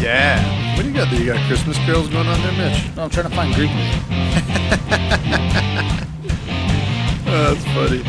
Yeah. What do you got there? You got Christmas carols going on there, Mitch? No, I'm trying to find Greek music. Oh, that's funny.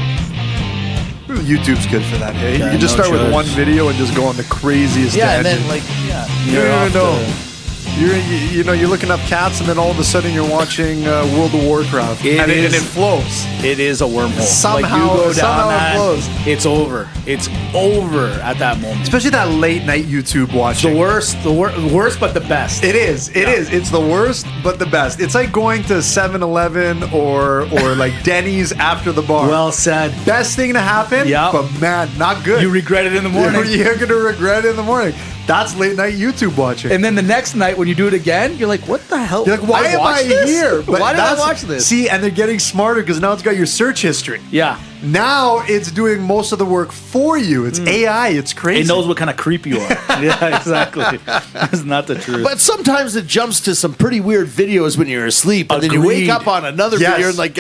YouTube's good for that. Hey, Yeah, you can just no start with choice. one video and just go on the craziest Yeah, and tangent. then You don't even know. You're looking up cats, and then all of a sudden you're watching World of Warcraft, and it flows. It is a wormhole. Somehow- like you go down somehow it that, flows. it's over. It's over at that moment. Especially that late night YouTube watching. The worst, worst, but the best. It is. It is. It's the worst, but the best. It's like going to 7-Eleven or like Denny's after the bar. Well said. Best thing to happen, Yeah. but man, not good. You regret it in the morning. You're going to regret it in the morning. That's late night YouTube watching. And then the next night when you do it again, you're like, what the hell? You're like, why am I watched this? here? But Why did I that's- watch this? See, and they're getting smarter because now it's got your search history. Yeah. Now it's doing most of the work for you. It's AI. It's crazy. It knows what kind of creep you are. Yeah, exactly. That's not the truth. But sometimes it jumps to some pretty weird videos when you're asleep, and then you wake Agreed. up on another Yes. video and like,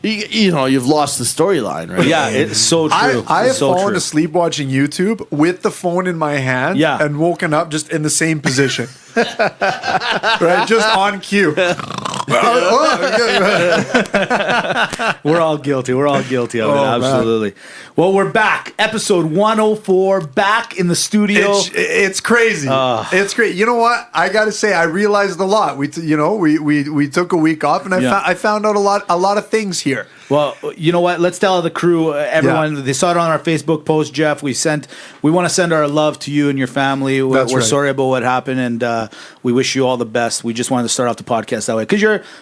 you've lost the storyline, right? yeah, it's so true. I have It's so fallen true. asleep watching YouTube with the phone in my hand and woken up just in the same position. Right? Just on cue. We're all guilty. We're all guilty of it. Oh, man. Absolutely. Well, we're back. Episode 104. Back in the studio. It's crazy. It's great. You know what? I got to say, I realized a lot. We took a week off, and I found out a lot of things here. Well, you know what? Let's tell the crew, everyone. They saw it on our Facebook post, Jeff. We want to send our love to you and your family. We're right. sorry about what happened, and we wish you all the best. We just wanted to start off the podcast that way because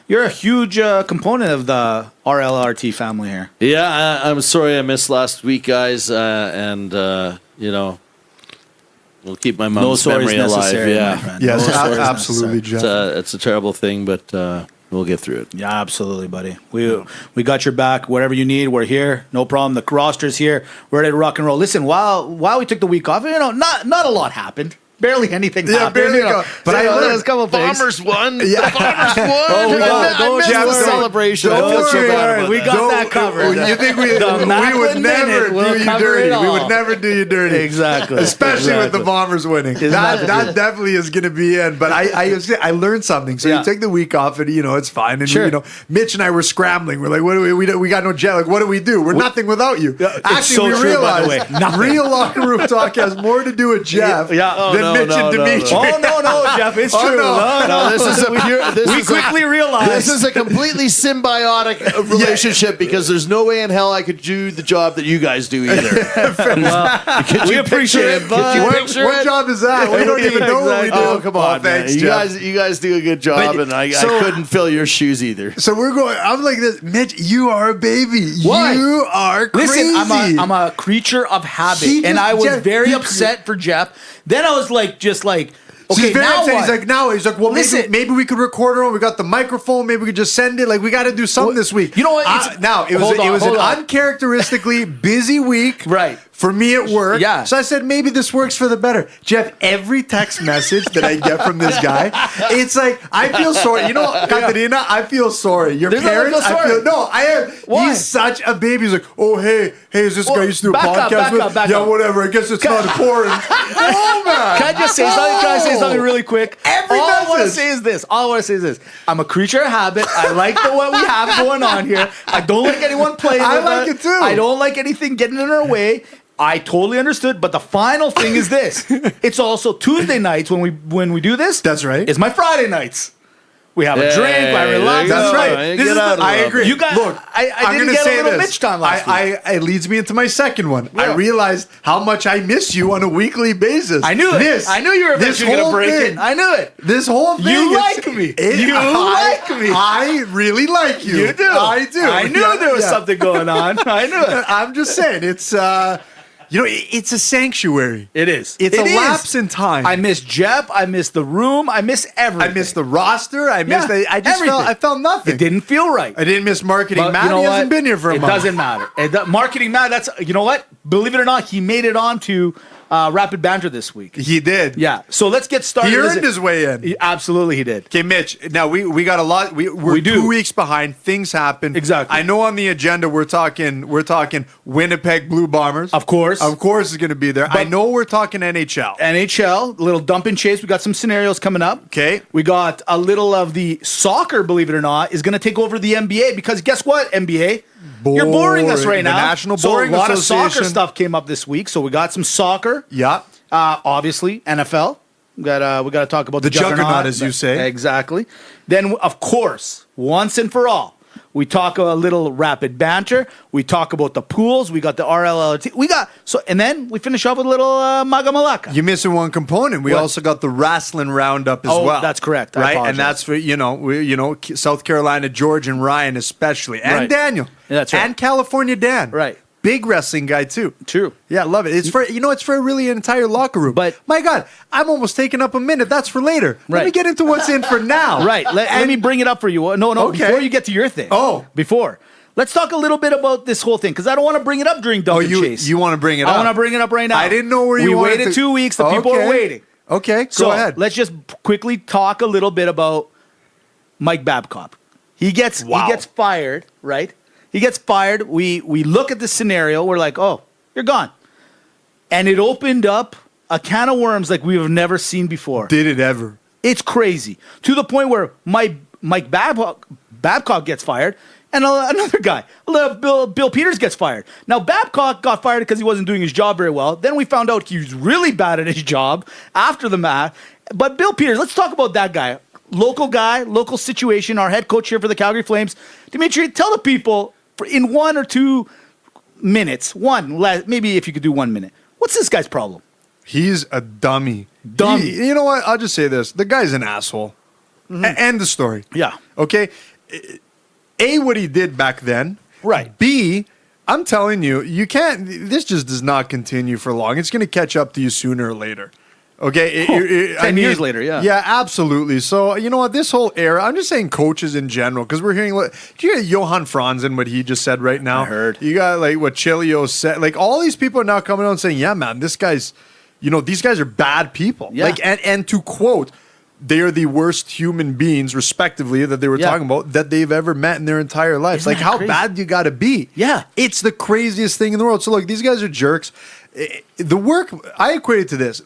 you're a huge component of the RLRT family here. Yeah, I'm sorry I missed last week, guys, and we'll keep my mom's memory alive. My Yeah, friend. Yes, No stories absolutely, necessary. Jeff. it's a terrible thing, but we'll get through it. Yeah, absolutely, buddy. We got your back. Whatever you need, we're here. No problem. The roster's here. We're ready to rock and roll. Listen, while we took the week off, not a lot happened. Barely anything happened. barely go. But I learned a couple things. Bombers won. Yeah. Bombers won. Oh, I missed Jeff, the don't- celebration. I don't feel so worry, bad Aaron. about We that. got that covered. You think we The would Macklin never Minute will do you cover dirty? it We all. would never do you dirty. Exactly. Especially with the Exactly. Bombers winning. That definitely is going to be in. But I learned something. So Yeah. you take the week off, and it's fine. And Sure. Mitch and I were scrambling. We're like, what do we got no jet? Like, what do we do? We're nothing without you. It's so we true, by the way. realized Nothing. real locker room talk has more to do with Jeff than Mitch and Dimitri. Oh no, Jeff, it's Oh, true. no. No, this is a pure. We quickly realized This is a completely symbiotic relationship because there's no way in hell I could do the job that you guys do either. we appreciate it, but What job is that? We don't even know what we do. Oh, come on, man. thanks, You Jeff. guys do a good job, But- and I so- couldn't fill your shoes either. So we're going. I'm like this, Mitch. You are a baby. Why? You are crazy. Listen, I'm a creature of habit, and I was very upset for Jeff. Then I was just like, okay, He's very now upset. what? He's like, well, Listen. maybe we could record our own. We got the microphone. Maybe we could just send it. Like, we got to do something this week. You know what? It was Hold an on. uncharacteristically busy week. Right. For me at work. Yeah. So I said, maybe this works for the better. Jeff, every text message that I get from this guy, it's like, I feel sorry. You know, Katerina, I feel sorry. Your There's nothing to parents, feel I sorry. feel, no, I am. Why? He's such a baby. He's like, oh, hey, is this guy used to do a back up, podcast back with? up, back yeah, up. whatever. I guess it's not important. Oh, man. Can I just say something? Can I say something really quick? Every All I want to message. say is this. I'm a creature of habit. I like what we have going on here. I don't like anyone playing I with like us. it too. I don't like anything getting in our way. I totally understood, but the final thing is this. It's also Tuesday nights when we do this. That's right. It's my Friday nights. We have a drink, I relax. That's right. Get This is out of I it. agree. You got. Look, I I'm didn't gonna get say a little this. Mitch time last week. It leads me into my second one. Yeah. I realized how much I miss you on a weekly basis. I knew it. This, I knew you were this eventually going to whole break thing, it. I knew it. This whole thing. You it's- like me. it- You like me. I really like you. You do. I do. I knew Yeah, there was yeah. something going on. I knew it. I'm just saying, it's it's a sanctuary. It is. It's It a is. lapse in time. I miss Jeff. I miss the room. I miss everything. I miss the roster. I miss Yeah, I just everything. I felt nothing. It didn't feel right. I didn't miss marketing. But Matt, you know he what? hasn't been here for a It month. doesn't matter. Marketing Matt, that's, you know what? Believe it or not, he made it on to Rapid Banter this week. He did. Yeah. So let's get started. He earned his way in. Absolutely, he did. Okay, Mitch. Now we got a lot. We're 2 weeks behind. Things happen. Exactly. I know on the agenda we're talking Winnipeg Blue Bombers. Of course, is going to be there. I know we're talking NHL. NHL, a little dump and chase. We got some scenarios coming up. Okay. We got a little of the soccer. Believe it or not, is going to take over the NBA because guess what, NBA. You're boring us right now. The National Boring So a lot of Association. soccer stuff came up this week. So we got some soccer. Yeah. Obviously, NFL. We got to talk about the juggernaut, as you say. Exactly. Then, of course, once and for all, we talk a little rapid banter. We talk about the pools. We got the RLLT. And then we finish off with a little Maga Malaka. You're missing one component. We also got the wrestling roundup as well. That's correct. Right, and that's for South Carolina, George and Ryan especially, and Daniel. Yeah, that's right. And California Dan. Right. Big wrestling guy too. True. Yeah, love it. It's for really an entire locker room. But my God, I'm almost taking up a minute. That's for later. Let me get into what's in for now. Right. Let me bring it up for you. No. Okay. Before you get to your thing. Before. Let's talk a little bit about this whole thing because I don't want to bring it up during Dump and Chase. You want to bring it up? I want to bring it up right now. I didn't know where you wanted to. We waited 2 weeks. The people are waiting. Okay, go ahead. Let's just quickly talk a little bit about Mike Babcock. He gets fired, right? He gets fired. We look at the scenario. We're like, oh, you're gone. And it opened up a can of worms like we've never seen before. Did it ever? It's crazy. To the point where Mike Babcock gets fired and another guy, Bill Peters, gets fired. Now, Babcock got fired because he wasn't doing his job very well. Then we found out he was really bad at his job after the match. But Bill Peters, let's talk about that guy. Local guy, local situation, our head coach here for the Calgary Flames. Dimitri, tell the people in 1 or 2 minutes, maybe if you could do 1 minute, what's this guy's problem? He's a dummy. You know what? I'll just say this. The guy's an asshole. End the story. Yeah. Okay? A, what he did back then. Right. B, I'm telling you, this just does not continue for long. It's going to catch up to you sooner or later. Okay, 10 years later, yeah. Yeah, absolutely. So, you know what, this whole era, I'm just saying coaches in general, because we're hearing, do you get Johan Franzen, what he just said right now? I heard. You got, what Chilio said. All these people are now coming out and saying, yeah, man, these guys are bad people. Yeah. And to quote, they are the worst human beings, respectively, that they were talking about, that they've ever met in their entire lives. Isn't that how crazy? bad you got to be. Yeah. It's the craziest thing in the world. So, look, these guys are jerks. The work, I equate it to this.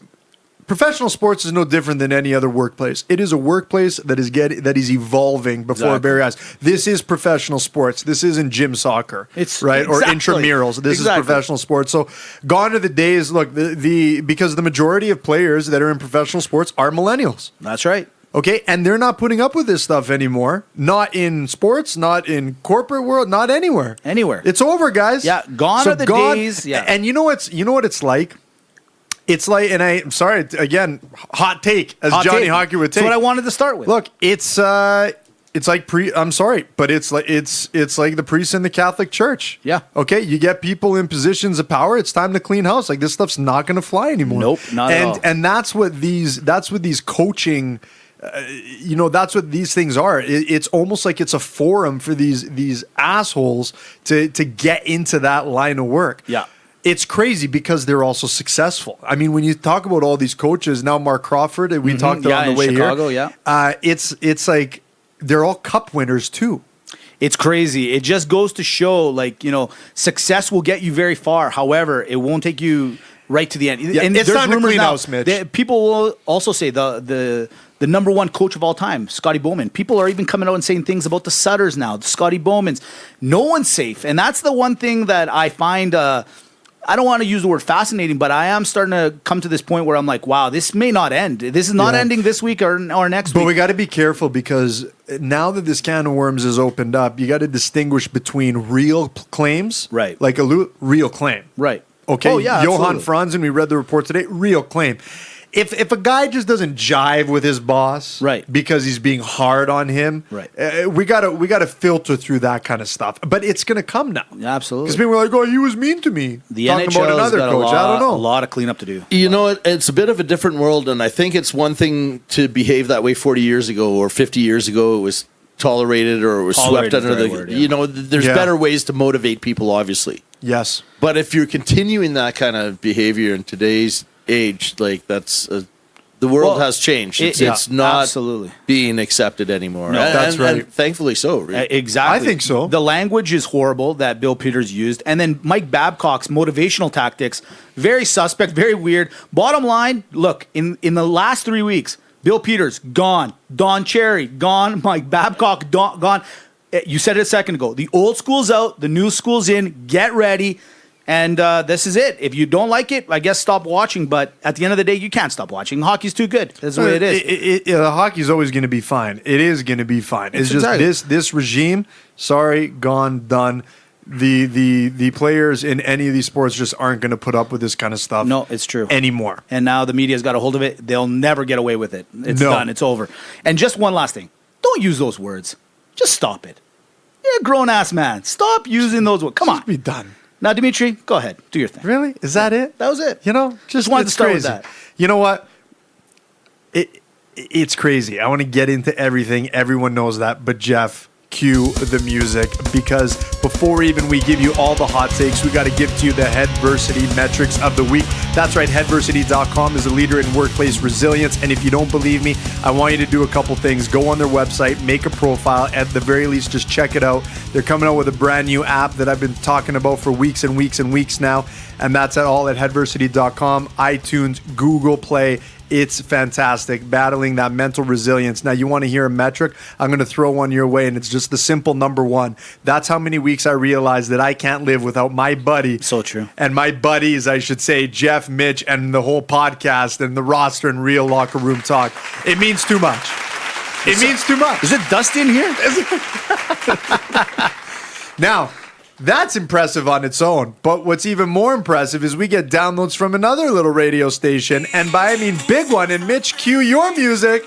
Professional sports is no different than any other workplace. It is a workplace that is evolving before our very eyes. This is professional sports. This isn't gym soccer, right? Or intramurals. This is professional sports. So gone are the days. Look, because the majority of players that are in professional sports are millennials. That's right. Okay, and they're not putting up with this stuff anymore. Not in sports, not in corporate world, not anywhere. It's over, guys. Yeah, gone are the days. Yeah, and you know what it's like. It's like, and I'm sorry, again, hot take, as Johnny Hockey would take. That's what I wanted to start with. Look, it's like I'm sorry, but it's like the priests in the Catholic Church. Yeah. Okay, you get people in positions of power. It's time to clean house. Like, this stuff's not going to fly anymore. Nope, not at all. And that's what these coaching. That's what these things are. It's almost like it's a forum for these assholes to get into that line of work. Yeah. It's crazy because they're also successful. I mean, when you talk about all these coaches, now Mark Crawford, and we talked on the way Chicago, here. Yeah. It's like they're all cup winners too. It's crazy. It just goes to show, success will get you very far. However, it won't take you right to the end. Yeah, and it's time to clean house, Mitch. People will also say the number one coach of all time, Scotty Bowman. People are even coming out and saying things about the Sutters now, the Scotty Bowmans. No one's safe. And that's the one thing that I find I don't want to use the word fascinating, but I am starting to come to this point where I'm like, wow, this may not end. This is not ending this week or next week. But we got to be careful because now that this can of worms is opened up, you got to distinguish between real claims, right? Like a real claim, right? Okay, oh, yeah, Johan Franzen, we read the report today, real claim. If a guy just doesn't jive with his boss, right, because he's being hard on him, right, we gotta filter through that kind of stuff. But it's gonna come now, absolutely. Because people are like, "Oh, he was mean to me." The talking NHL about another coach, I don't know. A lot of cleanup to do. You know, it's a bit of a different world, and I think it's one thing to behave that way 40 years ago or 50 years ago. It was tolerated or it was swept under the word, yeah. You know, there's better ways to motivate people, obviously. Yes, but if you're continuing that kind of behavior in today's age, like that's the world has changed. It's not absolutely being accepted anymore. No, that's right. And thankfully so. Really. Exactly. I think so. The language is horrible that Bill Peters used. And then Mike Babcock's motivational tactics, very suspect, very weird. Bottom line, look, in the last 3 weeks, Bill Peters, gone. Don Cherry, gone. Mike Babcock, gone. You said it a second ago. The old school's out. The new school's in. Get ready. And this is it. If you don't like it, I guess stop watching. But at the end of the day, you can't stop watching. Hockey's too good. That's the way it is. The hockey's always going to be fine. It is going to be fine. It's just exactly. this regime. Sorry, gone, done. The players in any of these sports just aren't going to put up with this kind of stuff. No, it's true anymore. And now the media's got a hold of it. They'll never get away with it. It's done. It's over. And just one last thing. Don't use those words. Just stop it. You're a grown-ass man. Stop using those words. Come on. Be done. Now, Dimitri, go ahead. Do your thing. Really? Is that it? That was it. You know, Just wanted to start with crazy. that. You know what? It's crazy. I want to get into everything. Everyone knows that. But Jeff, cue the music, because before even we give you all the hot takes, we got to give to you the Headversity metrics of the week. That's right. Headversity.com is a leader in workplace resilience. And if you don't believe me, I want you to do a couple things. Go on their website, make a profile. At the very least, just check it out. They're coming out with a brand new app that I've been talking about for weeks and weeks and weeks now. And that's all at Headversity.com, iTunes, Google Play. It's fantastic, battling that mental resilience. Now, you want to hear a metric? I'm going to throw one your way, and it's just the simple number one. That's how many weeks I realized that I can't live without my buddy. So true. And my buddies, I should say, Jeff, Mitch, and the whole podcast and the roster and Real Locker Room Talk. It means too much. It means too much. Is it dust in here? Now, that's impressive on its own. But what's even more impressive is we get downloads from another little radio station. And by I mean big one. And Mitch, cue your music.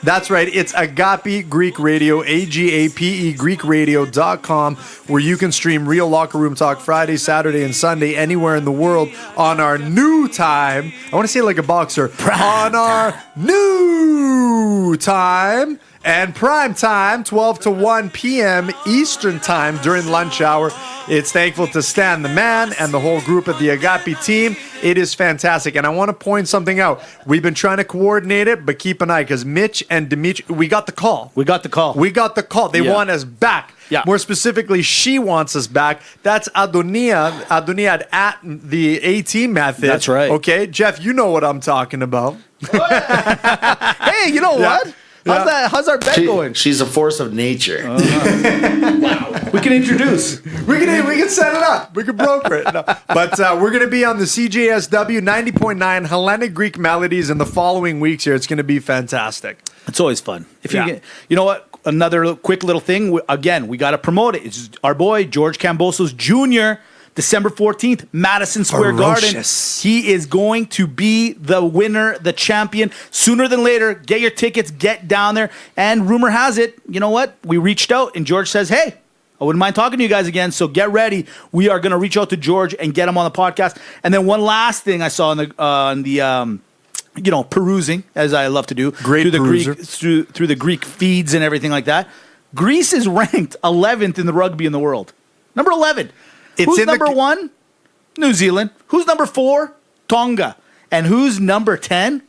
That's right. It's Agape Greek Radio, AGAPE GreekRadio.com, where you can stream Real Locker Room Talk Friday, Saturday, and Sunday anywhere in the world on our new time. I want to say it like a boxer. On our new time. And prime time, 12 to 1 p.m. Eastern time during lunch hour. It's thankful to Stan the man and the whole group at the Agape team. It is fantastic. And I want to point something out. We've been trying to coordinate it, but keep an eye, because Mitch and Dimitri, we got the call. We got the call. They want us back. Yeah. More specifically, she wants us back. That's Adonia at the AT method. That's right. Okay, Jeff, you know what I'm talking about. Hey, you know what? How's our bet going? She's a force of nature. Wow. We can introduce. We can set it up. We can broker it. No. But we're going to be on the CJSW 90.9 Hellenic Greek Melodies in the following weeks here. It's going to be fantastic. It's always fun. You know what? Another quick little thing. Again, we got to promote it. It's our boy, George Cambosos Jr., December 14th, Madison Square Garden. He is going to be the winner, the champion. Sooner than later, get your tickets, get down there. And rumor has it, you know what? We reached out, and George says, hey, I wouldn't mind talking to you guys again, so get ready. We are going to reach out to George and get him on the podcast. And then one last thing I saw on the perusing, as I love to do, through the Greek feeds and everything like that. Greece is ranked 11th in the rugby in the world. Number 11. Who's number 1? New Zealand. Who's number 4? Tonga. And who's number 10?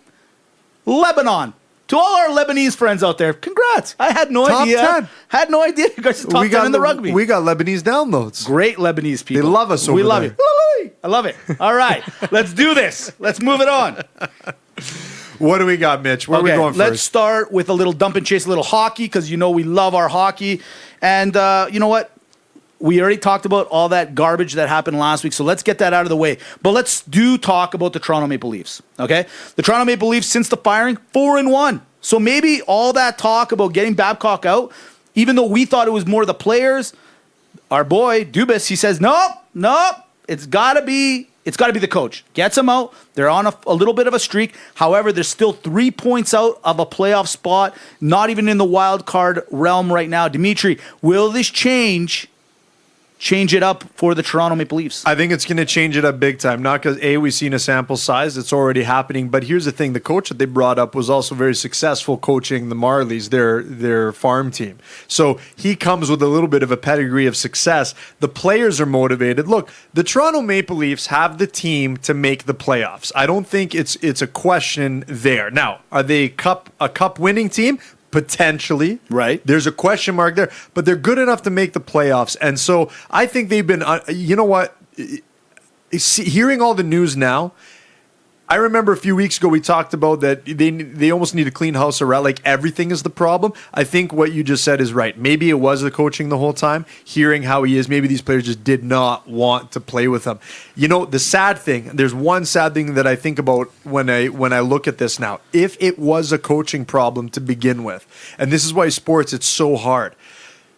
Lebanon. To all our Lebanese friends out there, congrats. I had no idea. Top 10. Had no idea you guys are top 10 in the rugby. We got Lebanese downloads. Great Lebanese people. They love us over We love there. you. I love it. All right. Let's do this. Let's move it on. What do we got, Mitch? Where are we going first? Let's start with a little dump and chase, a little hockey, because you know we love our hockey. And you know what? We already talked about all that garbage that happened last week, so let's get that out of the way. But let's talk about the Toronto Maple Leafs, okay? The Toronto Maple Leafs, since the firing, 4-1. So maybe all that talk about getting Babcock out, even though we thought it was more the players, our boy Dubas, he says, nope, it's got to be the coach. Gets him out. They're on a little bit of a streak. However, they're still 3 points out of a playoff spot, not even in the wild card realm right now. Dimitri, will this change change it up for the Toronto Maple Leafs? I think it's going to change it up big time. Not because, we've seen a sample size. It's already happening. But here's the thing. The coach that they brought up was also very successful coaching the Marlies, their farm team. So he comes with a little bit of a pedigree of success. The players are motivated. Look, the Toronto Maple Leafs have the team to make the playoffs. I don't think it's a question there. Now, are they a cup winning team? Potentially. Right. There's a question mark there, but they're good enough to make the playoffs. And so I think they've been, you know what, hearing all the news now, I remember a few weeks ago we talked about that they almost need to clean house around, like everything is the problem. I think what you just said is right. Maybe it was the coaching the whole time, hearing how he is. Maybe these players just did not want to play with him. You know, the sad thing, there's one sad thing that I think about when I look at this now. If it was a coaching problem to begin with, and this is why sports, it's so hard.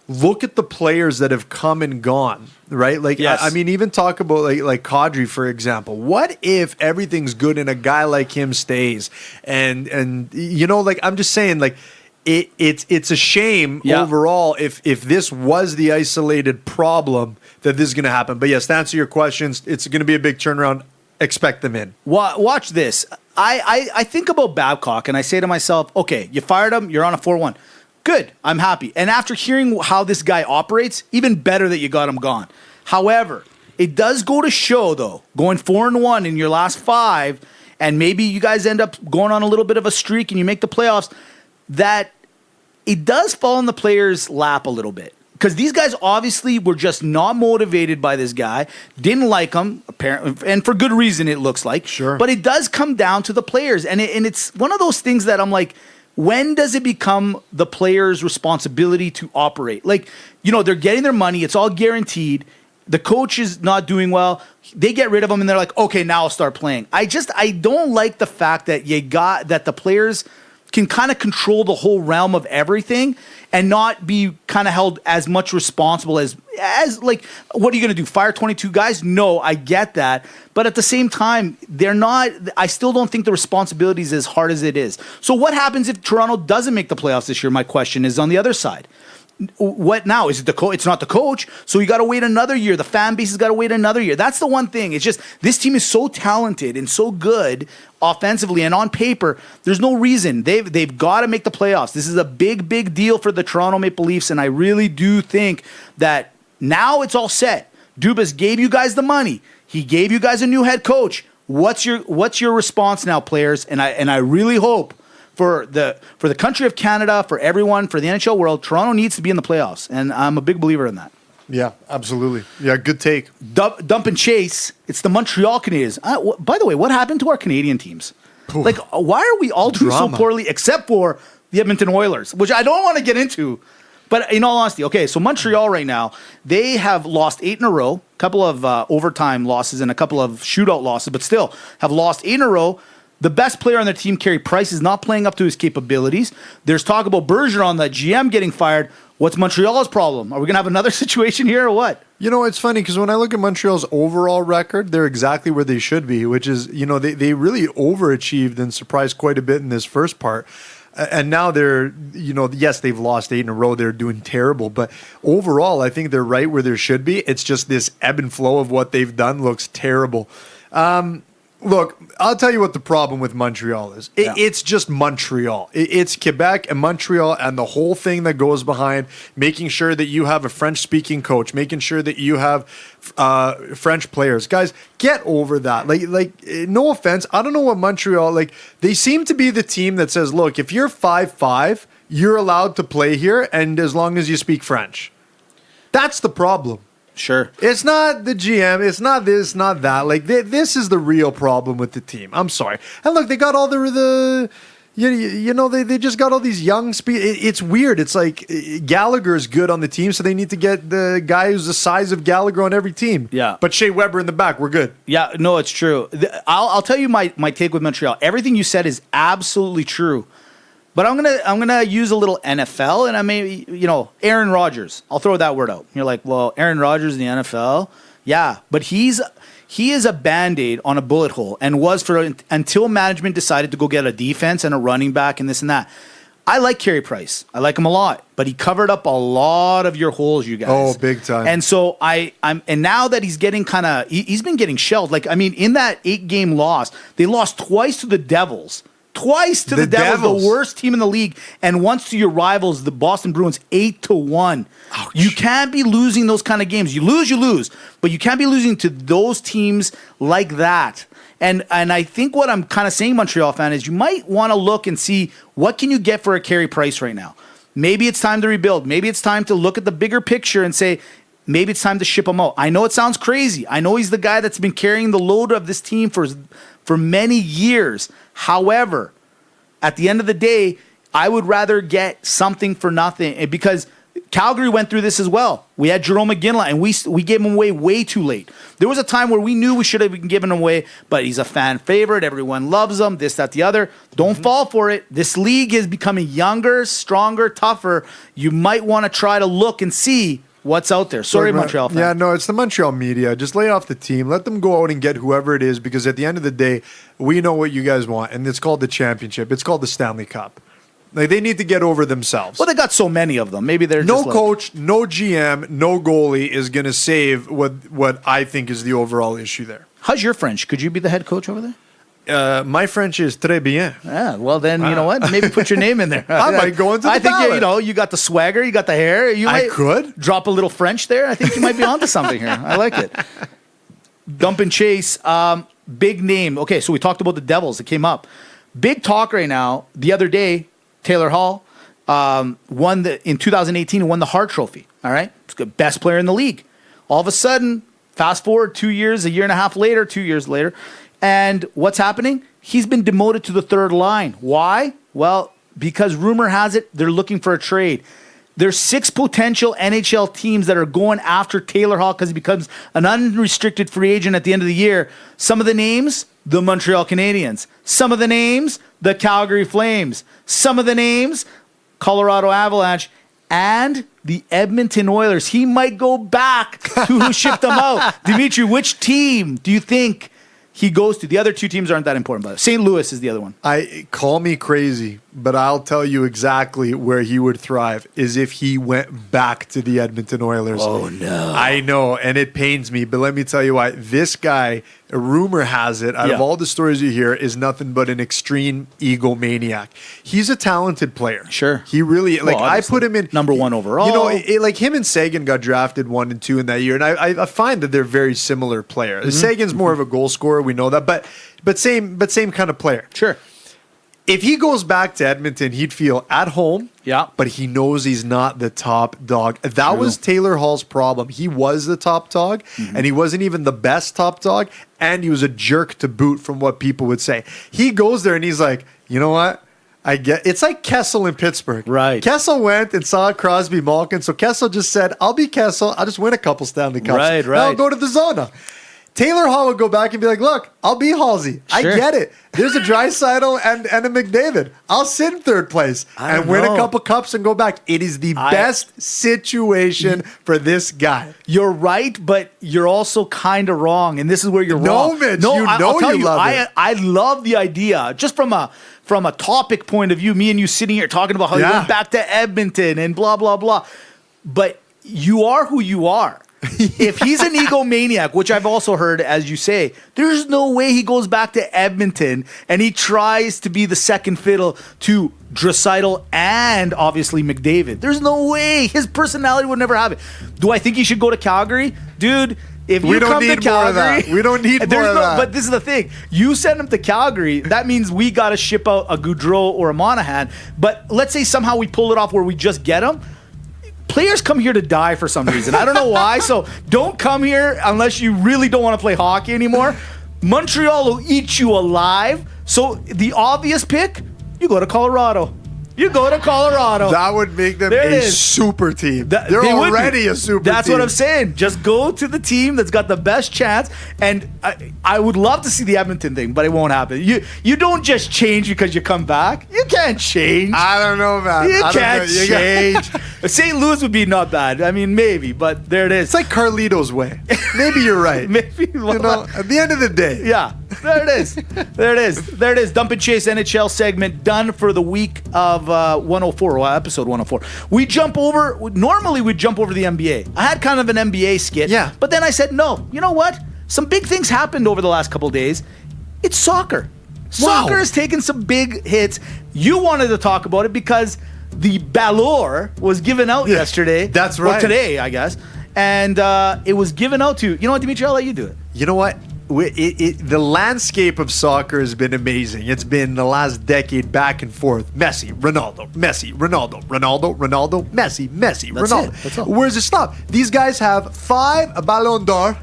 Look at the players that have come and gone, right? Like, yes. I mean, even talk about like Kadri, for example. What if everything's good and a guy like him stays? And you know, like I'm just saying, like it's a shame overall if this was the isolated problem that this is going to happen. But yes, to answer your questions, it's going to be a big turnaround. Expect them in. Watch this. I think about Babcock and I say to myself, okay, you fired him, you're on a 4-1. Good. I'm happy. And after hearing how this guy operates, even better that you got him gone. However, it does go to show, though, going 4-1 in your last 5, and maybe you guys end up going on a little bit of a streak and you make the playoffs, that it does fall in the players' lap a little bit. Because these guys obviously were just not motivated by this guy, didn't like him, apparently, and for good reason, it looks like. Sure. But it does come down to the players. And it's one of those things that I'm like, when does it become the player's responsibility to operate? Like, you know, they're getting their money. It's all guaranteed. The coach is not doing well. They get rid of him, and they're like, okay, now I'll start playing. I don't like the fact that that the players can kind of control the whole realm of everything and not be kind of held as much responsible as like, what are you going to do? Fire 22 guys? No, I get that. But at the same time, I still don't think the responsibility is as hard as it is. So what happens if Toronto doesn't make the playoffs this year? My question is on the other side. What now? Is it the coach? It's not the coach. So you got to wait another year. The fan base has got to wait another year. That's the one thing. It's just this team is so talented and so good offensively and on paper. There's no reason they've got to make the playoffs. This is a big deal for the Toronto Maple Leafs, and I really do think that now it's all set. Dubas gave you guys the money. He gave you guys a new head coach. What's your response now, players? And I really hope. For the country of Canada, for everyone, for the NHL world, Toronto needs to be in the playoffs, and I'm a big believer in that. Yeah, absolutely. Yeah, good take. Dump and chase. It's the Montreal Canadiens. By the way, what happened to our Canadian teams? Oof. Like, why are we all doing so poorly, except for the Edmonton Oilers, which I don't want to get into. But in all honesty, okay, so Montreal right now, they have lost 8 in a row, a couple of overtime losses and a couple of shootout losses, but still have lost 8 in a row. The best player on their team, Carey Price, is not playing up to his capabilities. There's talk about Bergeron, the GM, getting fired. What's Montreal's problem? Are we going to have another situation here or what? You know, it's funny because when I look at Montreal's overall record, they're exactly where they should be, which is, you know, they really overachieved and surprised quite a bit in this first part. And now they're, you know, yes, they've lost 8 in a row. They're doing terrible. But overall, I think they're right where they should be. It's just this ebb and flow of what they've done looks terrible. Look, I'll tell you what the problem with Montreal is. It's just Montreal. It's Quebec and Montreal and the whole thing that goes behind making sure that you have a French-speaking coach, making sure that you have French players. Guys, get over that. Like, no offense. I don't know what Montreal, like, they seem to be the team that says, look, if you're 5'5", you're allowed to play here, and as long as you speak French. That's the problem. Sure. It's not the GM. It's not this, not that. Like, this is the real problem with the team. I'm sorry. And look, they got all the you know, they just got all these young speed. It's weird. It's like Gallagher's good on the team, so they need to get the guy who's the size of Gallagher on every team. Yeah. But Shea Weber in the back, we're good. Yeah, no, it's true. I'll tell you my take with Montreal. Everything you said is absolutely true. But I'm gonna use a little NFL, and I may, you know, Aaron Rodgers. I'll throw that word out. You're like, well, Aaron Rodgers in the NFL, yeah, but he is a Band-Aid on a bullet hole, and was for until management decided to go get a defense and a running back and this and that. I like Carey Price. I like him a lot, but he covered up a lot of your holes, you guys. Oh, big time. And so and now that he's getting he's been getting shelled. Like, I mean, in that 8-game loss, they lost twice to the Devils. Twice to the Devils, the worst team in the league, and once to your rivals, the Boston Bruins, 8-1. Ouch. You can't be losing those kind of games. You lose, but you can't be losing to those teams like that. And I think what I'm kind of saying, Montreal fan, is you might want to look and see what can you get for a Carey Price right now. Maybe it's time to rebuild. Maybe it's time to look at the bigger picture and say, maybe it's time to ship him out. I know it sounds crazy. I know he's the guy that's been carrying the load of this team for many years. However, at the end of the day, I would rather get something for nothing, because Calgary went through this as well. We had Jerome McGinley, and we gave him away way too late. There was a time where we knew we should have been giving him away, but he's a fan favorite. Everyone loves him, this, that, the other. Don't fall for it. This league is becoming younger, stronger, tougher. You might want to try to look and see what's out there. Sorry, Montreal fan. Yeah, no, it's the Montreal media. Just lay off the team. Let them go out and get whoever it is, because at the end of the day, we know what you guys want, and it's called the championship. It's called the Stanley Cup. Like, they need to get over themselves. Well, they got so many of them. Maybe they're no just coach, no GM, no goalie is going to save what I think is the overall issue there. How's your French? Could you be the head coach over there? My French is très bien. Yeah, well then, you know what? Maybe put your name in there. I might go into the I think ballot. you got the swagger, you got the hair. You might could drop a little French there. I think you might be onto something here. I like it. Dump and chase, big name. Okay, so we talked about the Devils. It came up. Big talk right now. The other day, Taylor Hall in 2018 won the Hart Trophy. All right, it's the best player in the league. All of a sudden, fast forward 2 years, a year and a half later, 2 years later. And what's happening? He's been demoted to the third line. Why? Well, because rumor has it they're looking for a trade. There's 6 potential NHL teams that are going after Taylor Hall because he becomes an unrestricted free agent at the end of the year. Some of the names, the Montreal Canadiens. Some of the names, the Calgary Flames. Some of the names, Colorado Avalanche. And the Edmonton Oilers. He might go back to who shipped him out. Dimitri, which team do you think he goes to? The other 2 teams aren't that important, but St. Louis is the other one. Call me crazy, but I'll tell you exactly where he would thrive is if he went back to the Edmonton Oilers. Oh, no. I know, and it pains me, but let me tell you why. This guy, a rumor has it, out of all the stories you hear, is nothing but an extreme egomaniac. He's a talented player. Sure. He really, I put him in number 1 overall. You know, like him and Sagan got drafted 1 and 2 in that year, and I find that they're very similar players. Mm-hmm. Sagan's more of a goal scorer, we know that, but same kind of player. Sure. If he goes back to Edmonton, he'd feel at home. Yeah. But he knows he's not the top dog. That was Taylor Hall's problem. He was the top dog, and he wasn't even the best top dog, and he was a jerk to boot from what people would say. He goes there and he's like, you know what? It's like Kessel in Pittsburgh. Right. Kessel went and saw Crosby Malkin, so Kessel just said, I'll be Kessel. I'll just win a couple Stanley Cups. Right. Now I'll go to the Zona. Taylor Hall would go back and be like, look, I'll be Halsey. Sure. I get it. There's a Draisaitl and a McDavid. I'll sit in third place and win a couple cups and go back. It is the best situation for this guy. You're right, but you're also kind of wrong, and this is where you're wrong. No, Mitch, I'll tell you, love it. I love the idea, just from a topic point of view, me and you sitting here talking about how you went back to Edmonton and blah, blah, blah. But you are who you are. If he's an egomaniac, which I've also heard, as you say, there's no way he goes back to Edmonton and he tries to be the second fiddle to Draisaitl and obviously McDavid. There's no way. His personality would never have it. Do I think he should go to Calgary? Dude, if you come to Calgary... We don't need more of that. But this is the thing. You send him to Calgary, that means we got to ship out a Gaudreau or a Monahan. But let's say somehow we pull it off where we just get him. Players come here to die for some reason. I don't know why. So don't come here unless you really don't want to play hockey anymore. Montreal will eat you alive. So the obvious pick, you go to Colorado. You go to Colorado. That would make them a super team. They're already a super team. That's what I'm saying. Just go to the team that's got the best chance. And I would love to see the Edmonton thing, but it won't happen. You don't just change because you come back. You can't change. I don't know, man. You can't change. St. Louis would be not bad. I mean, maybe, but there it is. It's like Carlito's way. Maybe you're right. Maybe. You know, at the end of the day. Yeah, there it is. There it is. There it is. Dump and Chase NHL segment done for the week of 104, episode 104. Normally we'd jump over the NBA. I had kind of an NBA skit. Yeah. But then I said, no, you know what? Some big things happened over the last couple of days. It's soccer. Soccer has taken some big hits. You wanted to talk about it because the Ballon was given out yesterday. That's right. Or today, I guess. And it was given out to, you know what, Dimitri, I'll let you do it. You know what? The landscape of soccer has been amazing. It's been the last decade back and forth. Messi, Ronaldo, Messi, Ronaldo, Ronaldo, Ronaldo, Messi, Messi, That's Ronaldo. it. That's all. Where does it stop? These guys have 5 Ballon d'Or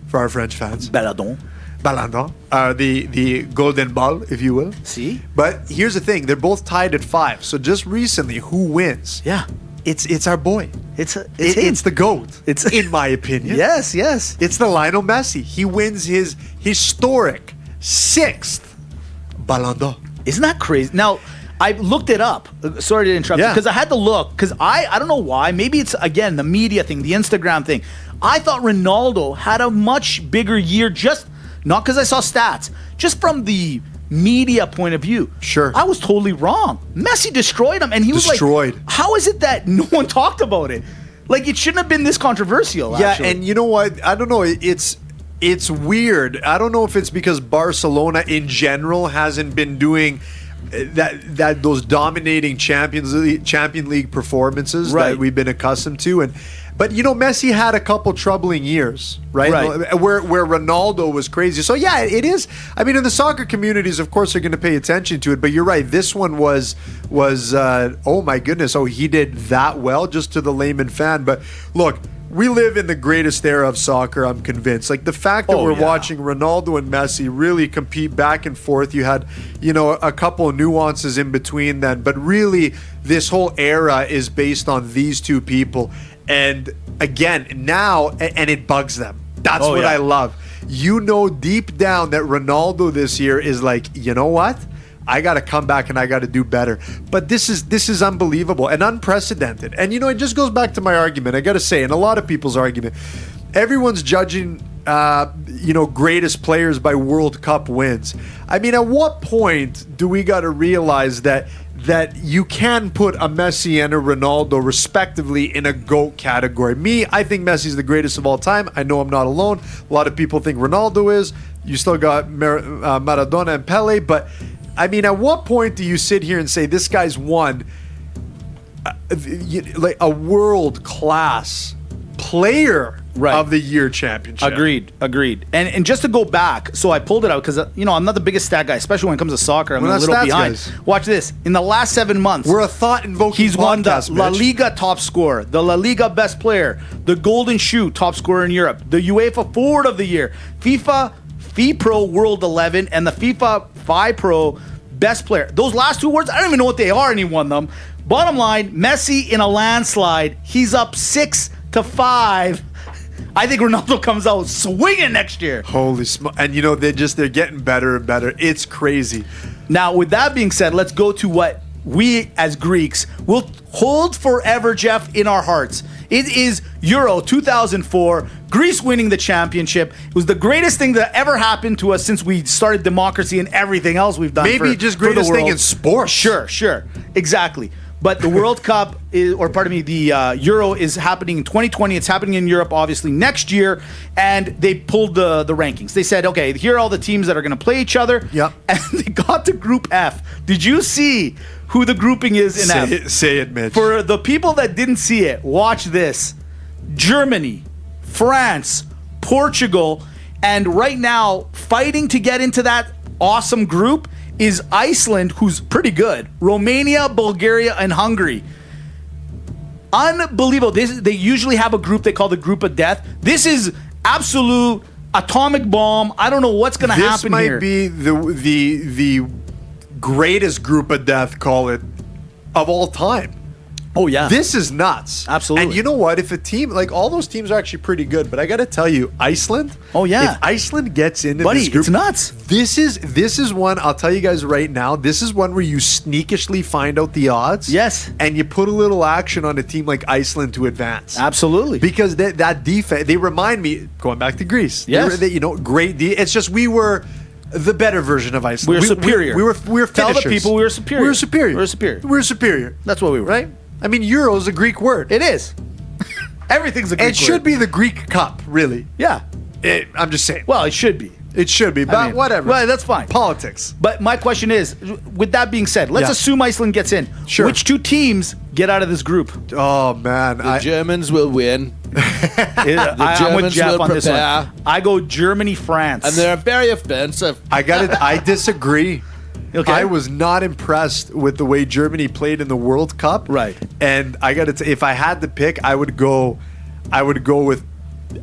for our French fans. Ballon. Ballon d'Or, the golden ball, if you will. See? But here's the thing: they're both tied at 5. So just recently, who wins? Yeah. It's our boy. It's the GOAT. It's in my opinion. Yes. It's the Lionel Messi. He wins his historic 6th Ballon d'Or. Isn't that crazy? Now, I looked it up. Sorry to interrupt you, because I had to look. Because I don't know why. Maybe it's, again, the media thing, the Instagram thing. I thought Ronaldo had a much bigger year, just not because I saw stats, just from the media point of view. Sure. I was totally wrong. Messi destroyed him, and he was Destroyed. like, how is it that no one talked about it? Like, it shouldn't have been this controversial, actually. And you know what? I don't know. It's weird. I don't know if it's because Barcelona in general hasn't been doing those dominating Champion League performances that we've been accustomed to, but you know, Messi had a couple troubling years, right? Where Ronaldo was crazy. So yeah, it is. I mean, in the soccer communities, of course, they're going to pay attention to it. But you're right. This one was oh my goodness. Oh, he did that well, just to the layman fan. But look, we live in the greatest era of soccer, I'm convinced. Like the fact that we're watching Ronaldo and Messi really compete back and forth. You had, you know, a couple of nuances in between then, but really this whole era is based on these two people. And again, now, and it bugs them. That's what I love. You know deep down that Ronaldo this year is like, you know what? I got to come back and I got to do better. But this is unbelievable and unprecedented. And, you know, it just goes back to my argument. I got to say, and a lot of people's argument, everyone's judging, greatest players by World Cup wins. I mean, at what point do we got to realize that you can put a Messi and a Ronaldo respectively in a GOAT category? Me, I think Messi's the greatest of all time. I know I'm not alone. A lot of people think Ronaldo is. You still got Maradona and Pele, but I mean, at what point do you sit here and say this guy's won like a world-class player of the year championship? Agreed. And just to go back, so I pulled it out because, you know, I'm not the biggest stat guy, especially when it comes to soccer. I'm a little behind. Guys. Watch this. In the last 7 months, we're a thought-invoking he's won the podcast, La Mitch. Liga top scorer, the La Liga best player, the Golden Shoe top scorer in Europe, the UEFA Forward of the Year, FIFA FIPro World 11, and the FIFA FIPro Best Player. Those last 2 words, I don't even know what they are, and he won them. Bottom line, Messi in a landslide. He's up 6-5. I think Ronaldo comes out swinging next year. Holy smoke. And, you know, they're getting better and better. It's crazy. Now, with that being said, let's go to what we as Greeks will hold forever, Jeff, in our hearts. It is Euro 2004, Greece winning the championship. It was the greatest thing that ever happened to us since we started democracy and everything else we've done. Maybe just greatest thing in sports. Sure. Exactly. But the World Cup, the Euro is happening in 2020. It's happening in Europe, obviously, next year. And they pulled the rankings. They said, okay, here are all the teams that are going to play each other. Yep. And they got to Group F. Did you see who the grouping is in F? Say it, Mitch. For the people that didn't see it, watch this. Germany, France, Portugal, and right now, fighting to get into that awesome group is Iceland, who's pretty good, Romania, Bulgaria, and Hungary. Unbelievable. They usually have a group they call the group of death. This is absolute atomic bomb. I don't know what's going to happen here. This might be the greatest group of death, call it, of all time. Oh, yeah. This is nuts. Absolutely. And you know what? If a team, like all those teams are actually pretty good, but I got to tell you, Iceland. Oh, yeah. If Iceland gets into Buddy, this group, it's nuts. This is one, I'll tell you guys right now, this is one where you sneakishly find out the odds. Yes. And you put a little action on a team like Iceland to advance. Absolutely. Because that defense, they remind me, going back to Greece. Yes. Great. It's just we were the better version of Iceland. We were superior. We were Tell the finishers. people we were superior. We were superior. We were superior. We were superior. That's what we were. Right? I mean, Euro is a Greek word. It is. Everything's a Greek It should be the Greek Cup, really. Yeah. I'm just saying. Well, it should be. It should be, but I mean, whatever. Well, that's fine. Politics. But my question is, with that being said, let's Yeah. assume Iceland gets in. Sure. Which two teams get out of this group? Oh, man. The Germans will win, I'm with Germans Jeff will on this prepare. one. I go Germany, France. and they're very offensive. I disagree. Okay. I was not impressed with the way Germany played in the World Cup. Right. And I got to if I had to pick, I would go with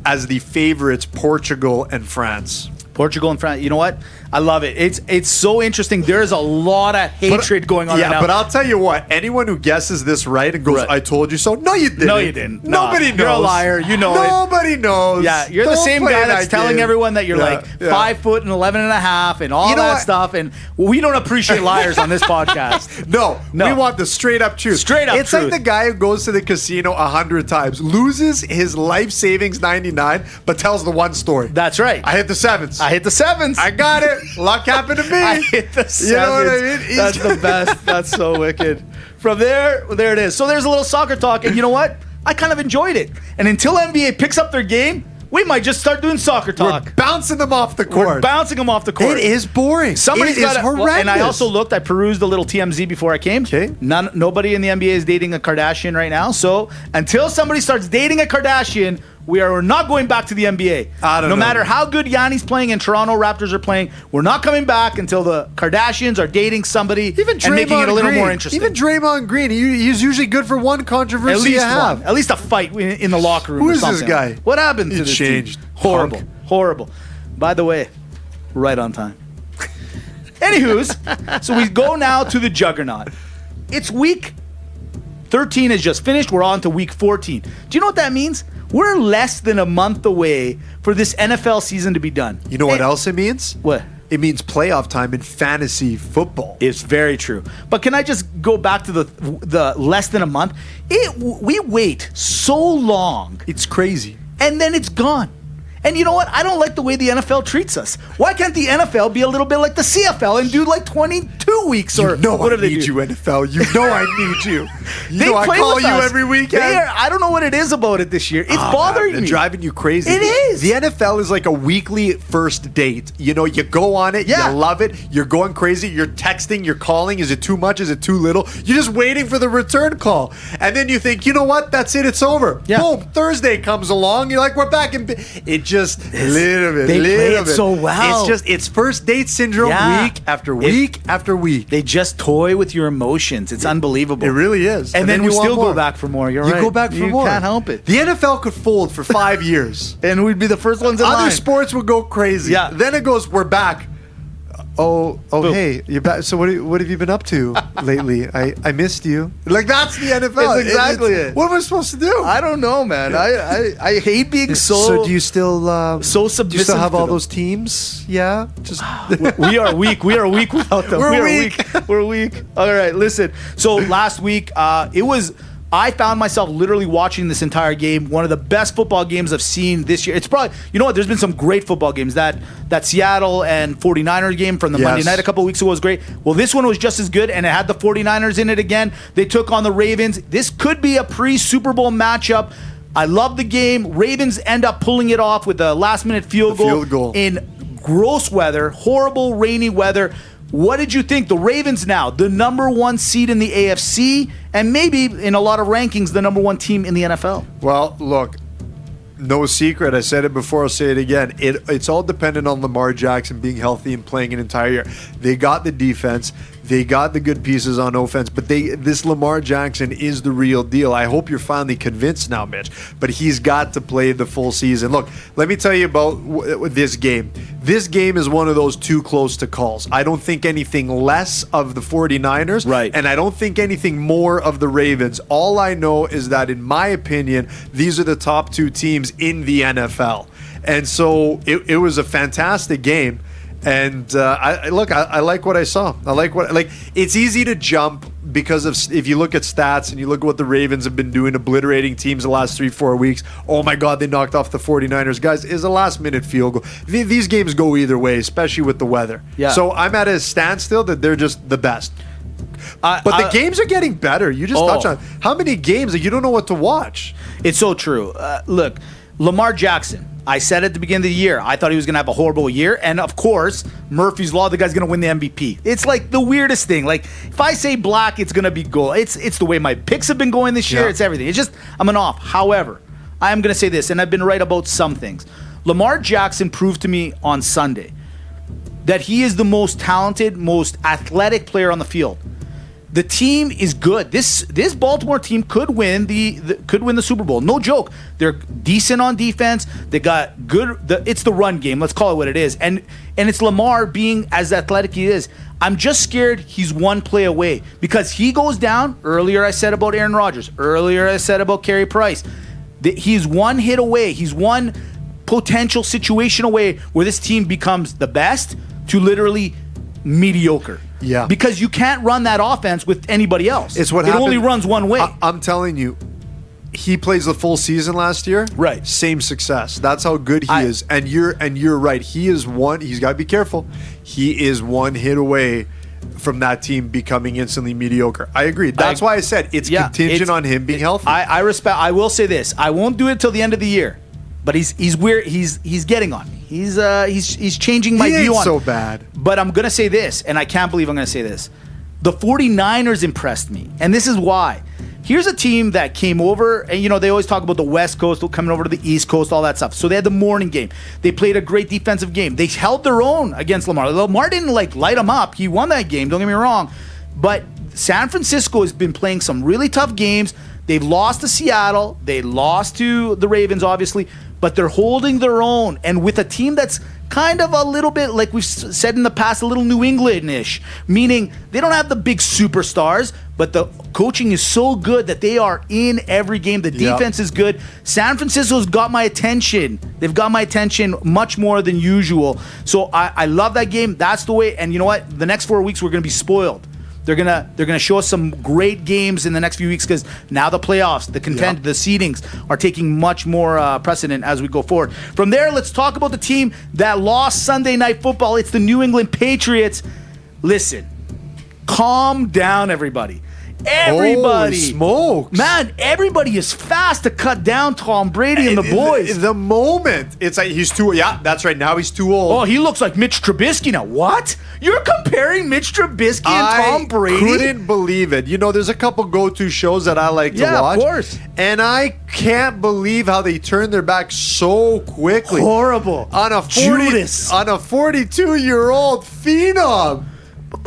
as the favorites Portugal and France. Portugal and France. You know what? I love it. It's so interesting. There's a lot of hatred going on Yeah, right now. but I'll tell you what. Anyone who guesses this right and goes, Right. "I told you so," no, you didn't. No, you didn't. No. Nobody knows. You're a liar. You know it. Nobody knows. Yeah, you're the Don't same play guy that that's telling game. everyone that you're Yeah, like yeah. 5 foot and 11 and a half and all You know that what? stuff. And we don't appreciate liars on this podcast. No, No. we want the straight up truth. Straight up It's truth. like the guy who goes to the casino 100 times, loses his life savings 99, but tells the one story. That's right. I hit the sevens. I hit the sevens. I got it. Luck happened to me. I hit the sevens. You know what I mean? That's the best. That's so wicked. From there it is. So there's a little soccer talk, and you know what? I kind of enjoyed it. And until NBA picks up their game, we might just start doing soccer talk. We're bouncing them off the court. We're bouncing them off the court. It is boring. Somebody's It is got horrendous. and I also looked. I perused a little TMZ before I came. Okay. Nobody in the NBA is dating a Kardashian right now. So until somebody starts dating a Kardashian, we are not going back to the NBA. I don't no know. matter how good Yanni's playing and Toronto Raptors are playing, we're not coming back until the Kardashians are dating somebody Even and making it a Draymond little Green. more interesting. Even Draymond Green, he's usually good for one at controversy least you have. one. At least a fight in the locker room. Who or is this something. guy? What happened to He this changed. team? Horrible. Punk. Horrible. By the way, right on time. Anywho's, so we go now to the juggernaut. It's week 13 is just finished. We're on to week 14. Do you know what that means? We're less than a month away for this NFL season to be done. You know what else it means? What? It means playoff time in fantasy football. It's very true. But can I just go back to the less than a month? We wait so long, It's crazy. and then it's gone. And you know what? I don't like the way the NFL treats us. Why can't the NFL be a little bit like the CFL and do like 22 weeks or You know what I do they need do? you, NFL. You know I need you. You They know I play call with you us. every weekend. I don't know what it is about it this year. It's bothering They're me. driving you crazy. It is. The NFL is like a weekly first date. You know, you go on it, Yeah. you love it, you're going crazy, you're texting, you're calling. Is it too much? Is it too little? You're just waiting for the return call. And then you think, you know what? That's it. It's over. Yeah. Boom. Thursday comes along. You're like, we're back in. It just, little bit. they play little it bit. so well. It's first date syndrome Yeah. week after week after week. They just toy with your emotions. It's unbelievable. It really is. And then you we want still more. go back for more. You're You right. go back for you more. can't help it. The NFL could fold for 5 years. And we'd be the first ones in Other line. sports would go crazy. Yeah. Then it goes, we're back. Oh, Boom. hey, you're back. So what have you been up to lately? I missed you. Like, that's the NFL. That's exactly it. What am I supposed to do? I don't know, man. I hate being So do you still so do you submissive still have to all them. those teams? Yeah. Just We are weak. We are weak without them. We're We are weak. We're weak. All right, listen. So last week, I found myself literally watching this entire game. One of the best football games I've seen this year. It's probably, you know what, there's been some great football games. That Seattle and 49ers game from the Yes. Monday night a couple of weeks ago was great. Well, this one was just as good, and it had the 49ers in it again. They took on the Ravens. This could be a pre-Super Bowl matchup. I love the game. Ravens end up pulling it off with a last-minute field goal in gross weather, horrible rainy weather. What did you think? The Ravens now, the number one seed in the AFC, and maybe in a lot of rankings, the number one team in the NFL. Well, look, no secret. I said it before. I'll say it again. It's all dependent on Lamar Jackson being healthy and playing an entire year. They got the defense. They got the good pieces on offense, but this Lamar Jackson is the real deal. I hope you're finally convinced now, Mitch, but he's got to play the full season. Look, let me tell you about this game. This game is one of those too close to calls. I don't think anything less of the 49ers, right, and I don't think anything more of the Ravens. All I know is that, in my opinion, these are the top two teams in the NFL. And so it was a fantastic game. And I like what I saw. It's easy to jump because of, if you look at stats and you look at what the Ravens have been doing, obliterating teams the last 3-4 weeks. Oh my God, they knocked off the 49ers. Guys, is a last-minute field goal. These games go either way, especially with the weather. Yeah. So I'm at a standstill that they're just the best. But the games are getting better. You just touch on how many games that you don't know what to watch. It's so true. Look, Lamar Jackson. I said at the beginning of the year, I thought he was going to have a horrible year. And of course, Murphy's Law, the guy's going to win the MVP. It's like the weirdest thing. Like, if I say black, it's going to be gold. It's the way my picks have been going this year. Yeah. It's everything. It's just, I'm an off. However, I am going to say this, and I've been right about some things. Lamar Jackson proved to me on Sunday that he is the most talented, most athletic player on the field. The team is good. This Baltimore team could win the Super Bowl. No joke. They're decent on defense. They got good. It's the run game. Let's call it what it is. And it's Lamar being as athletic he is. I'm just scared he's one play away because he goes down. Earlier I said about Aaron Rodgers. Earlier I said about Carey Price. He's one hit away. He's one potential situation away where this team becomes the best to literally mediocre. Yeah. Because you can't run that offense with anybody else. It's what it happened. only runs one way. I'm telling you, he plays the full season last year. Right. Same success. That's how good he is. And you're right. He's got to be careful. He is one hit away from that team becoming instantly mediocre. I agree. That's why I said it's contingent on him being healthy. I will say this. I won't do it till the end of the year. But he's weird. He's getting on me. He's changing my view on. So bad. But I'm gonna say this, and I can't believe I'm gonna say this. The 49ers impressed me, and this is why. Here's a team that came over, and they always talk about the West Coast coming over to the East Coast, all that stuff. So they had the morning game. They played a great defensive game. They held their own against Lamar. Lamar didn't light them up. He won that game. Don't get me wrong. But San Francisco has been playing some really tough games. They've lost to Seattle. They lost to the Ravens, obviously. But they're holding their own. And with a team that's kind of a little bit, like we've said in the past, a little New England-ish. Meaning they don't have the big superstars, but the coaching is so good that they are in every game. The defense is good. San Francisco's got my attention. They've got my attention much more than usual. So I love that game. That's the way. And you know what? The next 4 weeks, we're going to be spoiled. They're gonna show us some great games in the next few weeks because now the playoffs, the seedings are taking much more precedent as we go forward. From there, let's talk about the team that lost Sunday Night Football. It's the New England Patriots. Listen, calm down, everybody. Everybody, holy smokes, man! Everybody is fast to cut down Tom Brady and the boys. The moment it's like he's too. Yeah, that's right. Now he's too old. Oh, he looks like Mitch Trubisky now. What? You're comparing Mitch Trubisky and Tom Brady? I couldn't believe it. There's a couple go-to shows that I like to watch. Yeah, of course. And I can't believe how they turned their back so quickly. Horrible. On a 42-year-old phenom.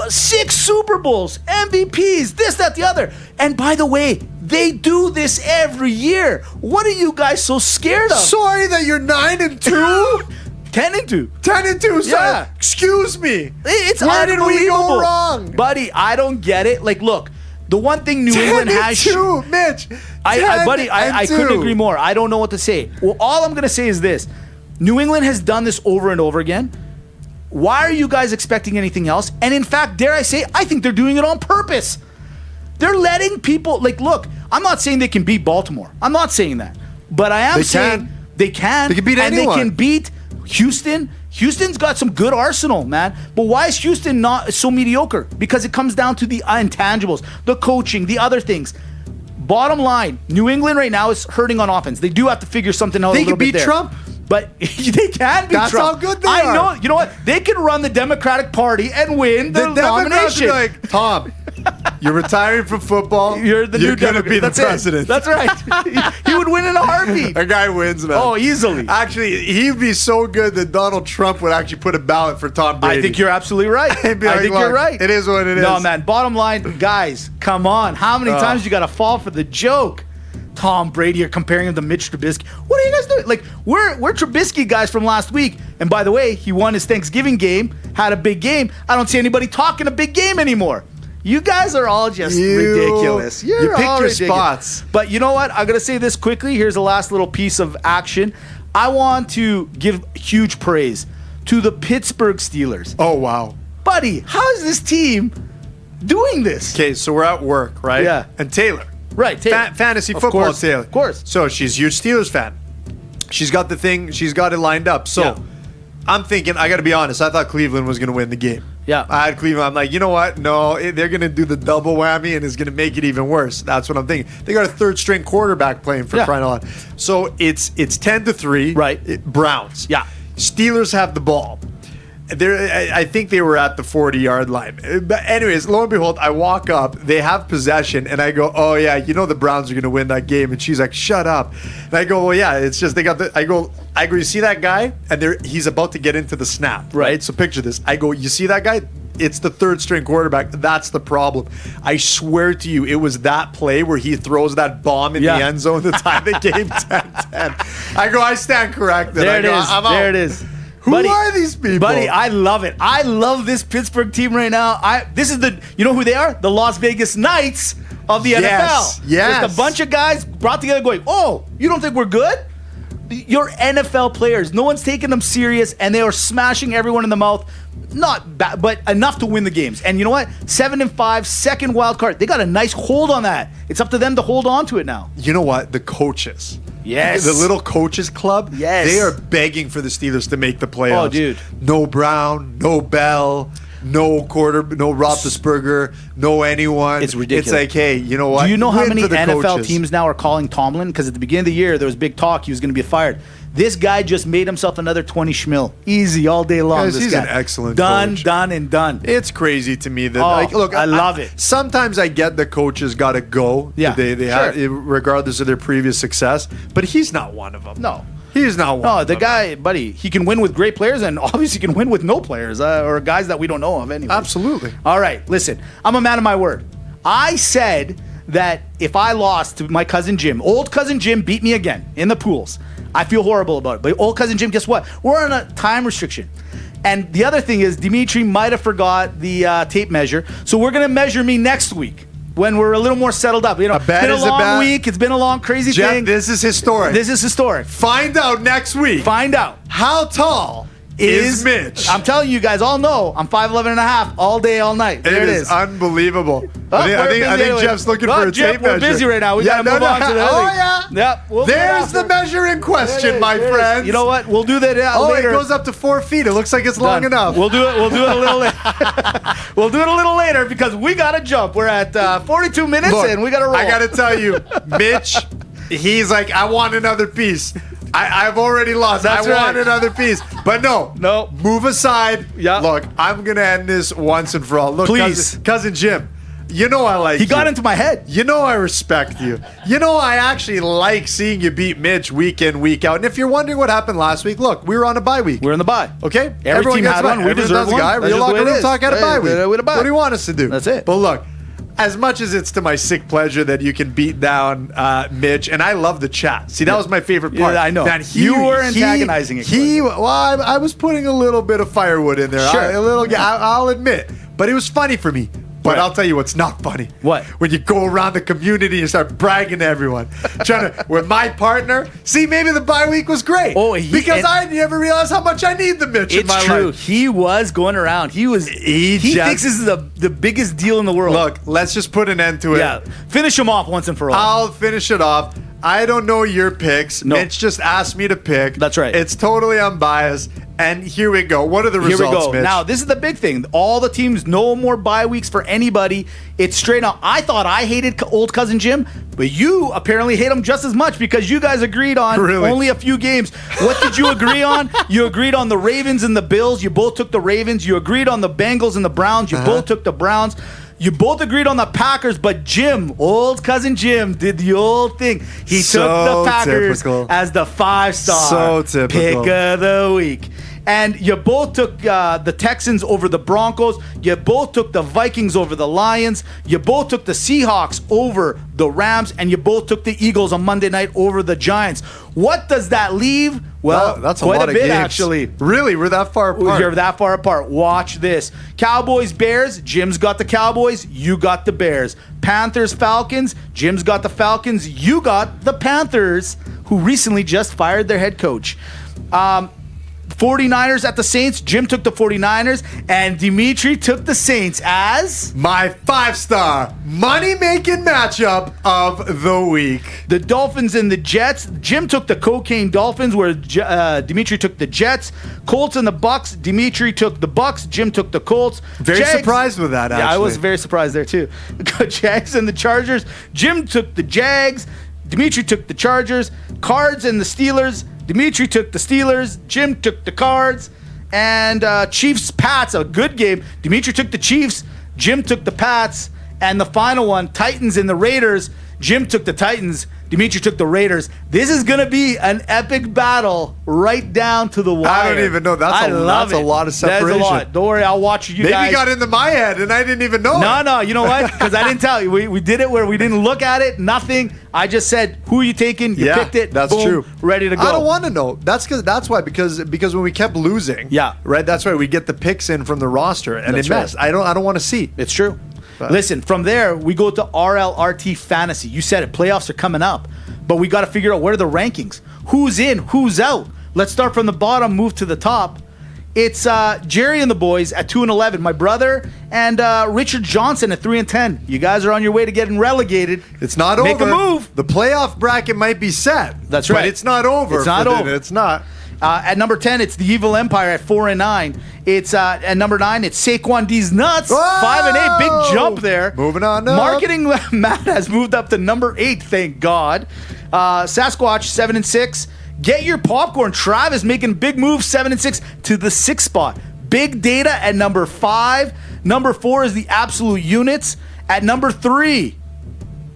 6 Super Bowls, MVPs, this, that, the other. And by the way, they do this every year. What are you guys so scared of? Sorry that you're 9-2? 10-2. 10-2, sorry. Yeah. Excuse me. It's Where did we go wrong? Buddy, I don't get it. Like, look, the one thing New England has... 10-2, Mitch. I couldn't agree more. I don't know what to say. Well, all I'm going to say is this. New England has done this over and over again. Why are you guys expecting anything else? And in fact, dare I say, I think they're doing it on purpose. They're letting people, look, I'm not saying they can beat Baltimore. I'm not saying that. But I am saying they can. They can beat anyone. And they can beat Houston. Houston's got some good arsenal, man. But why is Houston not so mediocre? Because it comes down to the intangibles, the coaching, the other things. Bottom line, New England right now is hurting on offense. They do have to figure something out a little bit there. They can beat Trump. But they can beat That's Trump. how good they are. I know. You know what? They can run the Democratic Party and win the nomination. Like, Tom, You're retiring from football. You're the new going to Democrat. be the That's president. It. That's right. He would win in a heartbeat. That guy wins, man. Oh, easily. Actually, he'd be so good that Donald Trump would actually put a ballot for Tom Brady. I think you're absolutely right. I think you're right. It is what it is. No, man. Bottom line, guys, come on. How many times you got to fall for the joke? Tom Brady, you're comparing him to Mitch Trubisky. What are you guys doing? Like, we're Trubisky guys from last week. And by the way, he won his Thanksgiving game, had a big game. I don't see anybody talking a big game anymore. You guys are all just ridiculous. You pick your ridiculous. spots. But you know what? I'm going to say this quickly. Here's the last little piece of action. I want to give huge praise to the Pittsburgh Steelers. Oh, wow. Buddy, how is this team doing this? Okay, so we're at work, right? Yeah. And Taylor. Right, Taylor. Fantasy Of football, course, Taylor. of course. So she's a huge Steelers fan. She's got the thing. She's got it lined up. So Yeah. I'm thinking, I got to be honest, I thought Cleveland was going to win the game. Yeah. I had Cleveland. I'm like, you know what? No, they're going to do the double whammy and it's going to make it even worse. That's what I'm thinking. They got a third string quarterback playing for crying out loud. So it's 10-3. Right. Browns. Yeah. Steelers have the ball. I think they were at the 40-yard line. But anyways, lo and behold, I walk up. They have possession, and I go, "Oh yeah, you know the Browns are going to win that game." And she's like, "Shut up!" And I go, "Well, yeah, it's just they got the." I go, "You see that guy?" And he's about to get into the snap, right? So picture this. I go, "You see that guy? It's the third string quarterback. That's the problem." I swear to you, it was that play where he throws that bomb in the end zone to tie the game 10-10. I go, "I stand corrected." There it is. I'm out. There it is. Who are these people? Buddy, I love it. I love this Pittsburgh team right now. This is you know who they are? The Las Vegas Knights of the NFL. Yes. Just a bunch of guys brought together going, "Oh, you don't think we're good? You're NFL players. No one's taking them serious, and they are smashing everyone in the mouth. Not bad, but enough to win the games. And you know what? 7-5, second wild card. They got a nice hold on that. It's up to them to hold on to it now. You know what? The coaches. Yes. The little coaches club. Yes. They are begging for the Steelers to make the playoffs. Oh, dude. No Brown, no Bell, no Roethlisberger, no anyone. It's ridiculous. It's like, hey, you know what? Do you know how Win many for the NFL coaches. teams now are calling Tomlin? Because at the beginning of the year, there was big talk he was going to be fired. This guy just made himself another 20 schmil. Easy all day long. Guys, this he's guy. an excellent done, coach. Done, and done. It's crazy to me that, I love it. Sometimes I get the coaches got to go. Yeah, They have, regardless of their previous success. But he's not one of them. No. He's not one No, of the them. guy, buddy, he can win with great players and obviously can win with no players or guys that we don't know of anyway. Absolutely. All right, listen, I'm a man of my word. I said that if I lost to my cousin Jim, old cousin Jim beat me again in the pools. I feel horrible about it. But old cousin Jim, guess what? We're on a time restriction. And the other thing is Dimitri might have forgot the tape measure. So we're going to measure me next week when we're a little more settled up. You know, it's been a long week. It's been a long, crazy Jeff, thing. this is historic. This is historic. Find out next week. Find out. How tall is Mitch? I'm telling you guys all know I'm 5'11 and a half all day, all night. There it is. Unbelievable. Oh, I think Jeff's looking for a tape measure. We're busy right now. We got to move on to the other thing. Yeah. There's the measure in question, my friends. You know what? We'll do that later. It goes up to 4 feet. It looks like it's long enough. We'll do it a little later. We'll do it a little later because we got to jump. We're at 42 minutes and we got to roll. I got to tell you, Mitch, he's like, I want another piece. I've already lost. That's I want another piece. But no. Move aside. Yeah. Look, I'm going to end this once and for all. Look, please. Cousin Jim, you know I like you. He got into my head. You know I respect you. You know I actually like seeing you beat Mitch week in, week out. And if you're wondering what happened last week, look, we were on a bye week. We're in the bye. Okay? Every team had one. We deserve one. Real That's just the Locker way it Room is. Talk had a bye week. What do you want us to do? That's it. But look, as much as it's to my sick pleasure that you can beat down Mitch, and I love the chat. See, that was my favorite part. Yeah, I know. Man, You were antagonizing it. I was putting a little bit of firewood in there. Sure. I'll admit. But it was funny for me. But I'll tell you what's not funny. What? When you go around the community and start bragging to everyone. With my partner. See, maybe the bye week was great. Because I never realized how much I need the Mitch in my life. It's true. He was going around. He thinks this is the biggest deal in the world. Look, let's just put an end to it. Yeah. Finish him off once and for all. I'll finish it off. I don't know your picks. No. Mitch just asked me to pick. That's right. It's totally unbiased. And here we go. What are the results, Here we go. Mitch? Now, this is the big thing. All the teams, no more bye weeks for anybody. It's straight up. I thought I hated old cousin Jim, but you apparently hate him just as much because you guys agreed on only a few games. What did you agree on? You agreed on the Ravens and the Bills. You both took the Ravens. You agreed on the Bengals and the Browns. You both took the Browns. You both agreed on the Packers, but Jim, old cousin Jim, did the old thing. He took the Packers as the 5-star So typical. pick of the week. And you both took the Texans over the Broncos. You both took the Vikings over the Lions. You both took the Seahawks over the Rams. And you both took the Eagles on Monday night over the Giants. What does that leave? Well, that's quite a lot a bit, of games. actually. Really? We're that far apart? You're that far apart. Watch this. Cowboys, Bears. Jim's got the Cowboys. You got the Bears. Panthers, Falcons. Jim's got the Falcons. You got the Panthers, who recently just fired their head coach. 49ers at the Saints. Jim took the 49ers, and Dimitri took the Saints as my 5-star money-making matchup of the week. the Dolphins and the Jets. Jim took the cocaine Dolphins, where Dimitri took the Jets. Colts and the Bucks. Dimitri took the Bucks. Jim took the Colts. Very surprised with that, actually. Yeah, I was very surprised there, too. Jags and the Chargers. Jim took the Jags. Dimitri took the Chargers. Cards and the Steelers. Dimitri took the Steelers. Jim took the Cards. And Chiefs, Pats, a good game. Dimitri took the Chiefs. Jim took the Pats. And the final one, Titans and the Raiders. Jim took the Titans. Dimitri took the Raiders. This is going to be an epic battle right down to the wire. I don't even know. That's a lot of separation. That's a lot. Don't worry, I'll watch you Maybe guys. got into my head and I didn't even know. No, you know what? Because I didn't tell you. We did it where we didn't look at it, nothing. I just said, who are you taking? You picked it. That's boom, true. Ready to go. I don't want to know. That's why because when we kept losing, right. That's why we get the picks in from the roster and it messed. I don't want to see. It's true. But listen, from there we go to RLRT Fantasy. You said it. Playoffs are coming up, but we got to figure out what are the rankings. Who's in? Who's out? Let's start from the bottom, move to the top. It's Jerry and the boys at 2-11. My brother and Richard Johnson at 3-10. You guys are on your way to getting relegated. It's not Make over. Make a move. The playoff bracket might be set. That's right. But it's not over. It's not over. It's not. At number 10, it's the Evil Empire at 4-9. It's at number 9, it's Saquon D's Nuts, 5-8. Big jump there. Moving on up. Marketing Matt has moved up to number 8, thank God. Sasquatch 7-6. Get your popcorn. Travis making a big move, 7-6 to the 6th spot. Big Data at number 5. Number 4 is the Absolute Units. At number 3,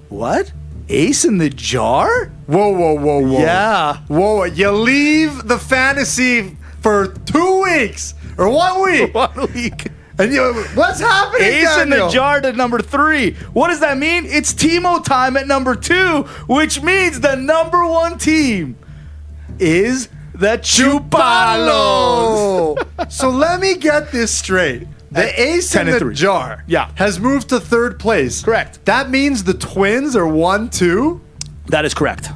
what? Ace in the Jar? Whoa. Yeah. Whoa, you leave the fantasy for 2 weeks or 1 week. 1 week. And what's happening, Ace in Daniel? the Jar to number 3. What does that mean? It's Timo time at number 2, which means the number 1 team is the Chupalos. So let me get this straight. The Ace in the Jar has moved to 3rd place. Correct. That means the Twins are 1-2? That is correct.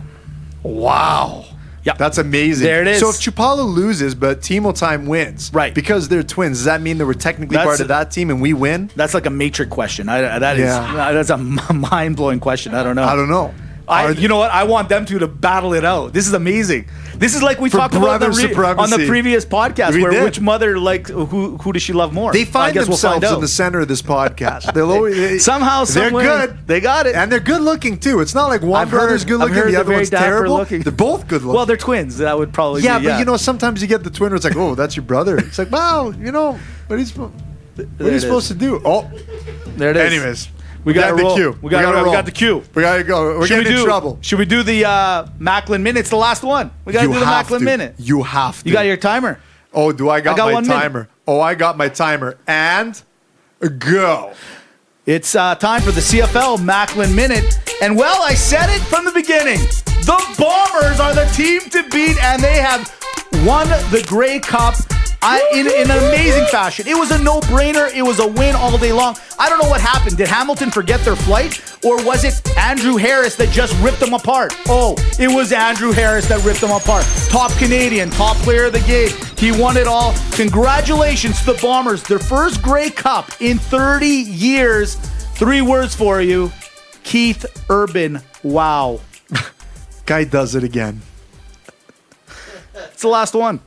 Wow. Yeah. That's amazing. There it is. So if Chupalo loses, but Timo Time wins, right? Because they're twins, does that mean that we're technically part of that team and we win? That's like a matrix question. That's a mind-blowing question. I don't know. You know what? I want them to battle it out. This is amazing. This is like we talked about on the previous podcast, which mother, like, who does she love more? They find themselves in the center of this podcast. They'll always somehow, they're good. They got it, and they're good looking too. It's not like one brother's good looking, the other one's terrible. Looking. They're both good looking. Well, they're twins. That would probably be, but you know, sometimes you get the twin where it's like, oh, that's your brother. It's like, wow, you know, what are you supposed to do? Oh, there it is. Anyways. We got the cue. We got the cue. We got to go. We're getting in trouble. Should we do the Macklin Minute? It's the last one. We got to do the Macklin Minute. You have to. You got your timer? Oh, do I got my timer? Minute. Oh, I got my timer. And go. It's time for the CFL Macklin Minute. And well, I said it from the beginning. The Bombers are the team to beat, and they have won the Grey Cup in an amazing fashion. It was a no-brainer. It was a win all day long. I don't know what happened. Did Hamilton forget their flight? Or was it Andrew Harris that just ripped them apart? Oh, it was Andrew Harris that ripped them apart. Top Canadian, top player of the game. He won it all. Congratulations to the Bombers. Their first Grey Cup in 30 years. 3 words for you. Keith Urban. Wow. Guy does it again. It's the last one.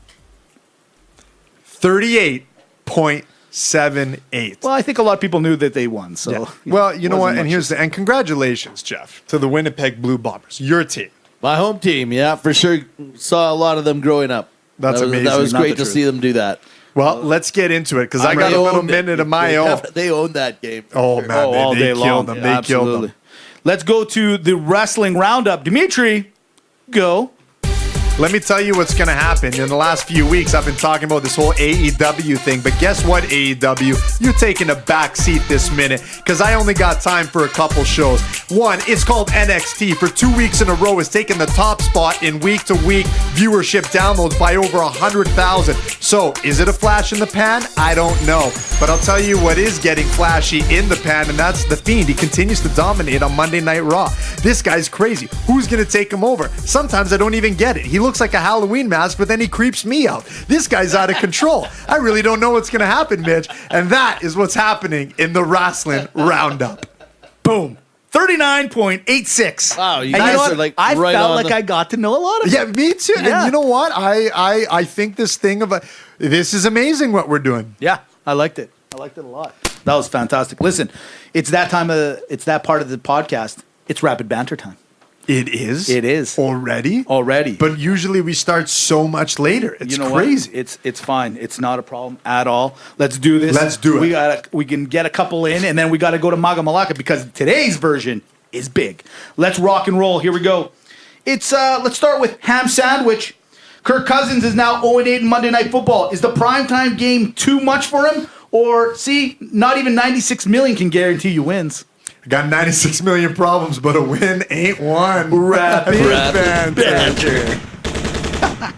38.78. Well, I think a lot of people knew that they won. So, yeah. Well, you know what? And and congratulations, Jeff, to the Winnipeg Blue Bombers, your team, my home team. Yeah, for sure. Saw a lot of them growing up. That's amazing. That was great to see them do that. Well, let's get into it because I got a little minute of my own. They own that game. Oh, man. all They day killed long. them. Yeah, They killed absolutely. them. Let's go to the wrestling roundup. Dimitri, go. Let me tell you what's going to happen. In the last few weeks, I've been talking about this whole AEW thing. But guess what, AEW? You're taking a back seat this minute because I only got time for a couple shows. One, it's called NXT. For 2 weeks in a row, it's taken the top spot in week-to-week viewership downloads by over 100,000. So, is it a flash in the pan? I don't know. But I'll tell you what is getting flashy in the pan, and that's The Fiend. He continues to dominate on Monday Night Raw. This guy's crazy. Who's going to take him over? Sometimes I don't even get it. He looks like a Halloween mask, but then he creeps me out. This guy's out of control. I really don't know what's going to happen, Mitch. And that is what's happening in the wrestling roundup. Boom. 39.86. Wow, you And guys know what? are like I right felt on like the- I got to know a lot of Yeah, it. me too. Yeah. And you know what? I think this thing of this is amazing what we're doing. Yeah, I liked it. I liked it a lot. That was fantastic. Listen, it's that part of the podcast. It's rapid banter time. It is. It is. Already? Already. But usually we start so much later. It's you know crazy. what? It's fine. It's not a problem at all. Let's do this. Let's do it. We can get a couple in, and then we got to go to Maga Malaka because today's version is big. Let's rock and roll. Here we go. It's let's start with ham sandwich. Kirk Cousins is now 0-8 in Monday Night Football. Is the primetime game too much for him? Or, see, not even 96 million can guarantee you wins. I got 96 million problems, but a win ain't one. Rapid banter.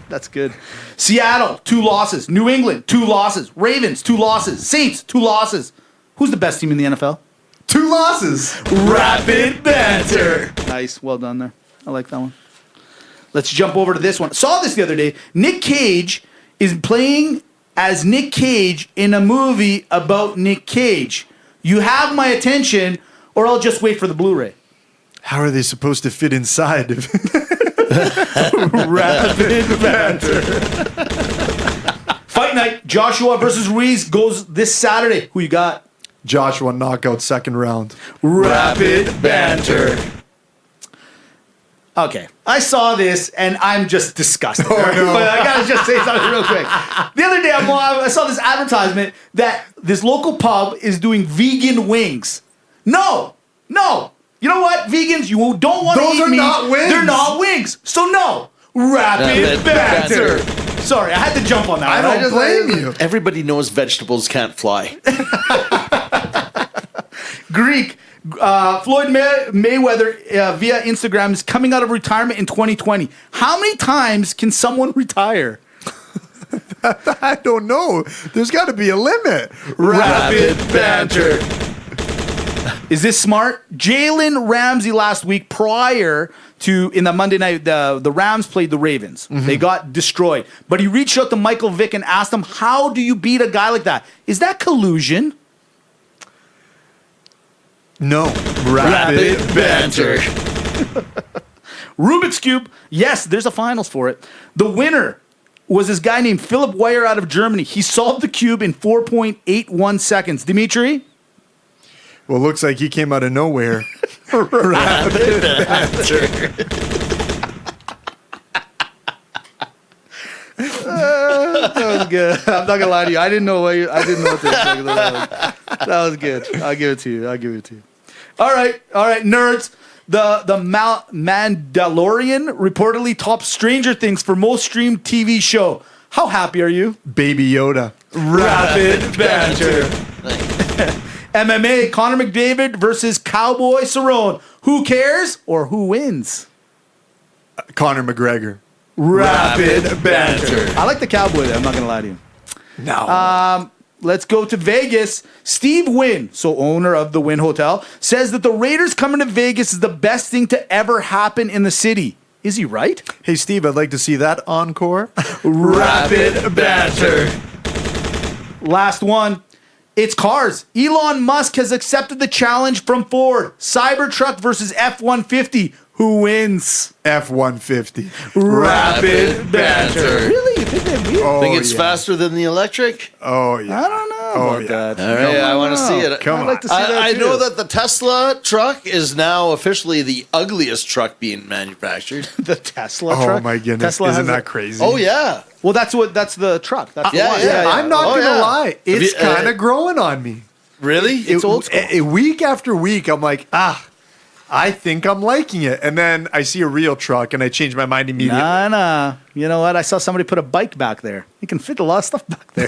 That's good. Seattle, 2 losses. New England, 2 losses. Ravens, 2 losses. Saints, 2 losses. Who's the best team in the NFL? 2 losses. Rapid banter. Nice. Well done there. I like that one. Let's jump over to this one. Saw this the other day. Nick Cage is playing as Nick Cage in a movie about Nick Cage. You have my attention, or I'll just wait for the Blu-ray. How are they supposed to fit inside? Rapid banter. Fight night. Joshua versus Ruiz goes this Saturday. Who you got? Joshua knockout second round. Rapid banter. Okay, I saw this and I'm just disgusted. Oh, no. But I gotta just say something real quick. The other day I saw this advertisement that this local pub is doing vegan wings. No. You know what? Vegans, you don't want to eat Those are meat. not wings. They're not wings. So no. Rapid banter. Sorry, I had to jump on that. I don't blame you. Everybody knows vegetables can't fly. Greek. Floyd Mayweather via Instagram is coming out of retirement in 2020. How many times can someone retire? I don't know. There's got to be a limit. Rapid banter. Is this smart? Jalen Ramsey last week prior to in the Monday night, the Rams played the Ravens. Mm-hmm. They got destroyed. But he reached out to Michael Vick and asked him, how do you beat a guy like that? Is that collusion? No. Rapid banter. Rubik's Cube. Yes, there's a finals for it. The winner was this guy named Philip Weyer out of Germany. He solved the cube in 4.81 seconds. Dimitri? Well, looks like he came out of nowhere. Rapid banter. That was good. I'm not gonna lie to you. I didn't know what to expect. That was good. I'll give it to you. All right, nerds. The Mandalorian reportedly tops Stranger Things for most streamed TV show. How happy are you? Baby Yoda. Rapid banter. MMA, Conor McDavid versus Cowboy Cerrone. Who cares or who wins? Conor McGregor. Rapid banter. I like the Cowboy there. I'm not going to lie to you. No. Let's go to Vegas. Steve Wynn, so owner of the Wynn Hotel, says that the Raiders coming to Vegas is the best thing to ever happen in the city. Is he right? Hey, Steve, I'd like to see that encore. Rapid banter. Last one. It's cars. Elon Musk has accepted the challenge from Ford. Cybertruck versus F-150. Who wins? F-150. Rapid banter. Really? You think they'd be? Oh, Think it's yeah. faster than the electric? Oh, yeah. I don't know about that. All right, I want to see it. Come I'd on. like to see that I too. know that the Tesla truck is now officially the ugliest truck being manufactured. The Tesla Oh, truck. my goodness. Tesla Isn't has that crazy? Oh, yeah. Well, that's the truck. That's the Yeah, one. yeah. I'm not Oh, gonna yeah. lie, it's Have you- kind of growing on me. Really? It's old school. Week after week, I'm like, I think I'm liking it, and then I see a real truck, and I change my mind immediately. Nah. You know what? I saw somebody put a bike back there. You can fit a lot of stuff back there.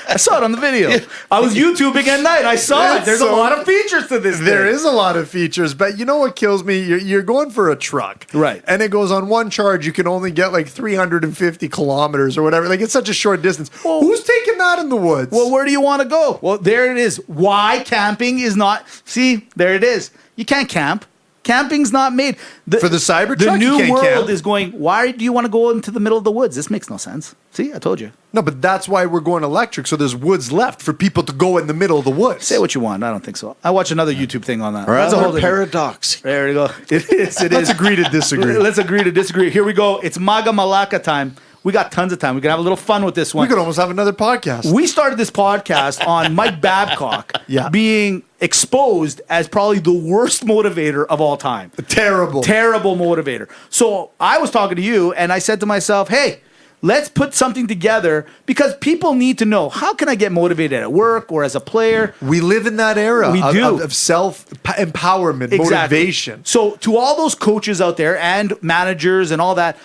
I saw it on the video. I was YouTubing at night. I saw it. There's a lot of features to this. There thing. is a lot of features, but you know what kills me? You're going for a truck, Right. And it goes on one charge. You can only get like 350 kilometers or whatever. Like it's such a short distance. Well, Who's taking that in the woods? Well, where do you want to go? Well, there it is. Why camping is not. See, there it is. You can't camp. Camping's not made. For the Cybertruck, The you new can't world camp. is going, why do you want to go into the middle of the woods? This makes no sense. See, I told you. No, but that's why we're going electric. So there's woods left for people to go in the middle of the woods. Say what you want. I don't think so. I watch another YouTube thing on that. That's a Rather whole paradox. There you go. It is. It Let's is. agree to disagree. Let's agree to disagree. Here we go. It's Maga Malaka time. We got tons of time. We can have a little fun with this one. We could almost have another podcast. We started this podcast on Mike Babcock Yeah. being exposed as probably the worst motivator of all time. Terrible. Terrible motivator. So I was talking to you and I said to myself, hey, let's put something together because people need to know, how can I get motivated at work or as a player? We live in that era We of, do. of self-empowerment, motivation. So to all those coaches out there and managers and all that,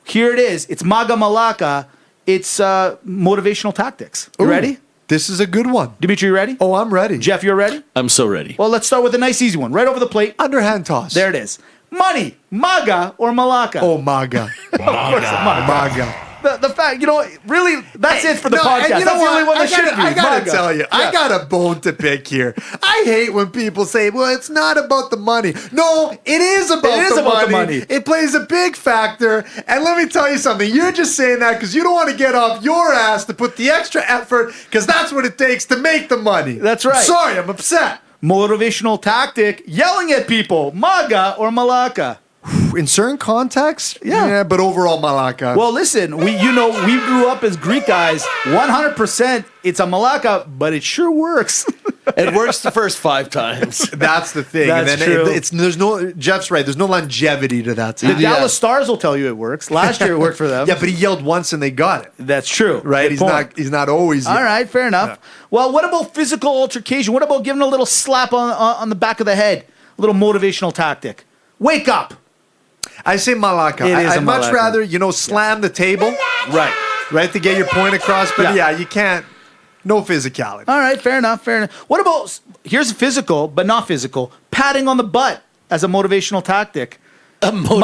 here it is. It's Maga Malaka. It's motivational tactics. You Ooh, ready? This is a good one. Dimitri, you ready? Oh, I'm ready. Jeff, you're ready? I'm so ready. Well, let's start with a nice easy one. Right over the plate. Underhand toss. There it is. Money, Maga or Malaka? Oh, Maga. Of course, Maga. Maga. The fact, really, that's it for the No, podcast. and you know That's the only what? one that should be. I gotta Maga. tell you, I Yeah. got a bone to pick here. I hate when people say, well, it's not about the money. No, it is about, the money. It plays a big factor. And let me tell you something. You're just saying that because you don't want to get off your ass to put the extra effort because that's what it takes to make the money. That's right. Sorry, I'm upset. Motivational tactic, yelling at people, Maga or Malaka? In certain contexts, Yeah. but overall, Malaka. Well, listen, we grew up as Greek guys. 100%, it's a Malaka, but it sure works. It works the first 5 times. that's the thing. That's and then true. there's no. Jeff's right. There's no longevity to that. The Dallas Stars will tell you it works. Last year it worked for them. Yeah, but he yelled once and they got it. That's true. Right? Good He's point. not always. All right, fair enough. Well, what about physical altercation? What about giving a little slap on the back of the head? A little motivational tactic. Wake up. I say Malaka. It is a I'd much Malaka. rather, slam the table. Right, to get your point across. But Yeah. you can't. No physicality. All right, fair enough. What about, here's physical, but not physical, patting on the butt as a motivational tactic? A motivational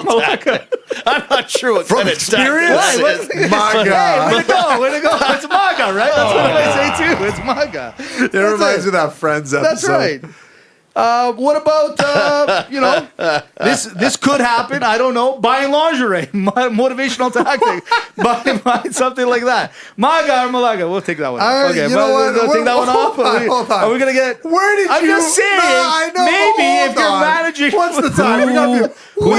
Maga or tactic. I'm not sure what From kind of experience? tactic What? this is. Maga. Way to go, way to go. It's Maga, right? That's what I say too. It's Maga. It reminds me of that Friends episode. That's right. What about this could happen, I don't know, buying lingerie, motivational tactic, buying something like that. Maga or Malaka, we'll take that one. All right, Okay, you know what? we'll take that one off. Hold on. Are we gonna get? Where did I'm you? just saying. No, I know. Maybe Hold if you're on. managing. What's the time? We got enough time. We don't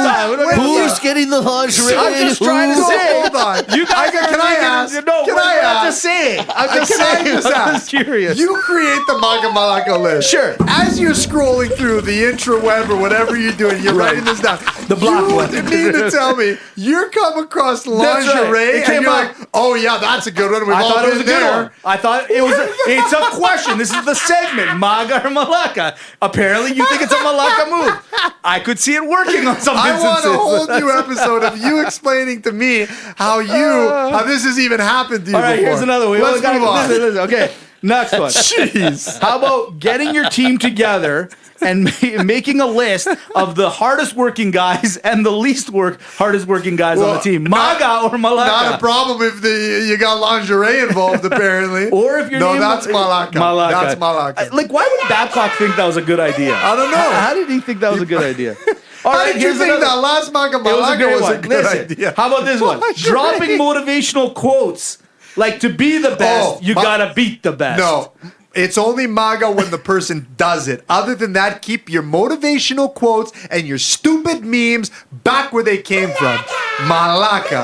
got enough Who's time. getting the lingerie? I'm just trying to No, say. hold on. You guys Can I ask? No, Can I I'm ask? just saying. I'm Can just I saying. just I'm ask? just curious. You create the Maga Malaka list. Sure. As you're scrolling through the intraweb or whatever you're doing, you're writing this down. The block you one. You mean to tell me you're come across That's right. lingerie It and came you're up. like, oh yeah, that's a good one. We've I all thought it been was a good there. one. I thought it was. It's a question. This is the segment, Maga or Malaka. Apparently, you think it's a Malaka move. I could see it working on some I want instances. a whole new episode of you explaining to me how this has even happened to you All right, before. here's another one. Let's move on. Listen. Okay, next one. Jeez. How about getting your team together and making a list of the hardest working guys and the least hardest working guys on the team? Maga or Malaka? Not a problem if you got lingerie involved, apparently. Or if your no, name that's Malaka. That's Malaka. Like, why would Babcock think that was a good idea? I don't know. How did he think that was a good idea? All How right, did you here's think another. that last Maga It was a Malaka great was one. a good Listen, idea? how about this one? Lingerie. Dropping motivational quotes. Like, to be the best, you gotta beat the best. No. It's only Maga when the person does it. Other than that, keep your motivational quotes and your stupid memes back where they came from. Malaka.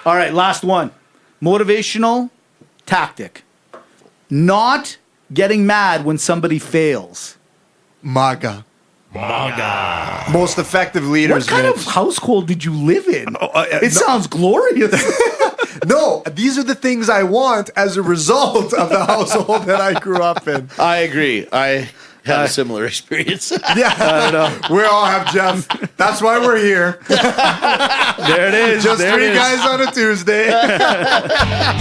All right, last one. Motivational tactic. Not getting mad when somebody fails. Maga. Maga. Most effective leaders. What kind Mitch. of household did you live in? It no. sounds glorious. No, these are the things I want as a result of the household that I grew up in. I agree. I had a similar experience. Yeah, I don't know. We all have, Jeff. That's why we're here. There it is. Just there three it is. guys on a Tuesday.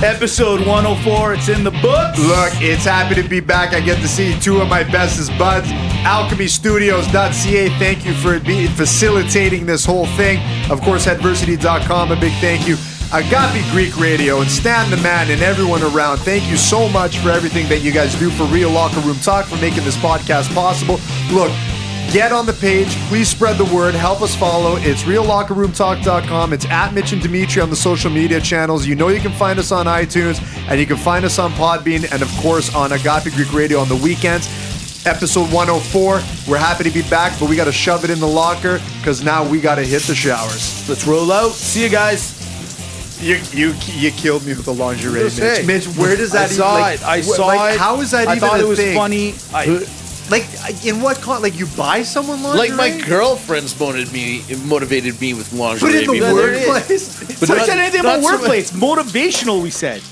Episode 104. It's in the books. Look, it's happy to be back. I get to see two of my bestest buds. AlchemyStudios.ca. Thank you for facilitating this whole thing. Of course, Adversity.com. A big thank you. Agape Greek Radio and Stan the Man and everyone around. Thank you so much for everything that you guys do for Real Locker Room Talk, for making this podcast possible. Look, get on the page. Please spread the word. Help us follow. It's reallockerroomtalk.com. It's at Mitch and Dimitri on the social media channels. You know you can find us on iTunes, and you can find us on Podbean, and of course on Agape Greek Radio on the weekends. Episode 104. We're happy to be back, but we got to shove it in the locker because now we got to hit the showers. Let's roll out. See you guys. You killed me with the lingerie, Just say. Mitch. Where does that I saw it. I saw it. How is that I even thought a it was thing? funny. Like, in what like you buy someone lingerie? Like my girlfriends motivated me with lingerie. But in the before. workplace. But I said anything about not so workplace. Motivational, we said.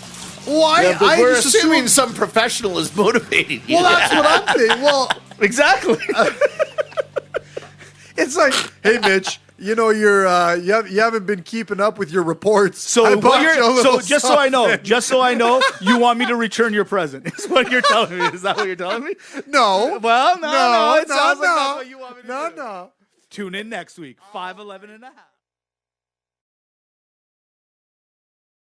Why? Yeah, but I we're just assuming assumed- some professional is motivating you. Well, that's what I'm thinking. Well, Exactly. it's like, hey, Mitch, you know you haven't been keeping up with your reports. So I what bought you a you're, little just so I know, you want me to return your present. Is what you're telling me. Is that what you're telling me? No. Well, no. It sounds like no. that's what you want me to do. No. Tune in next week, 5:11 and a half.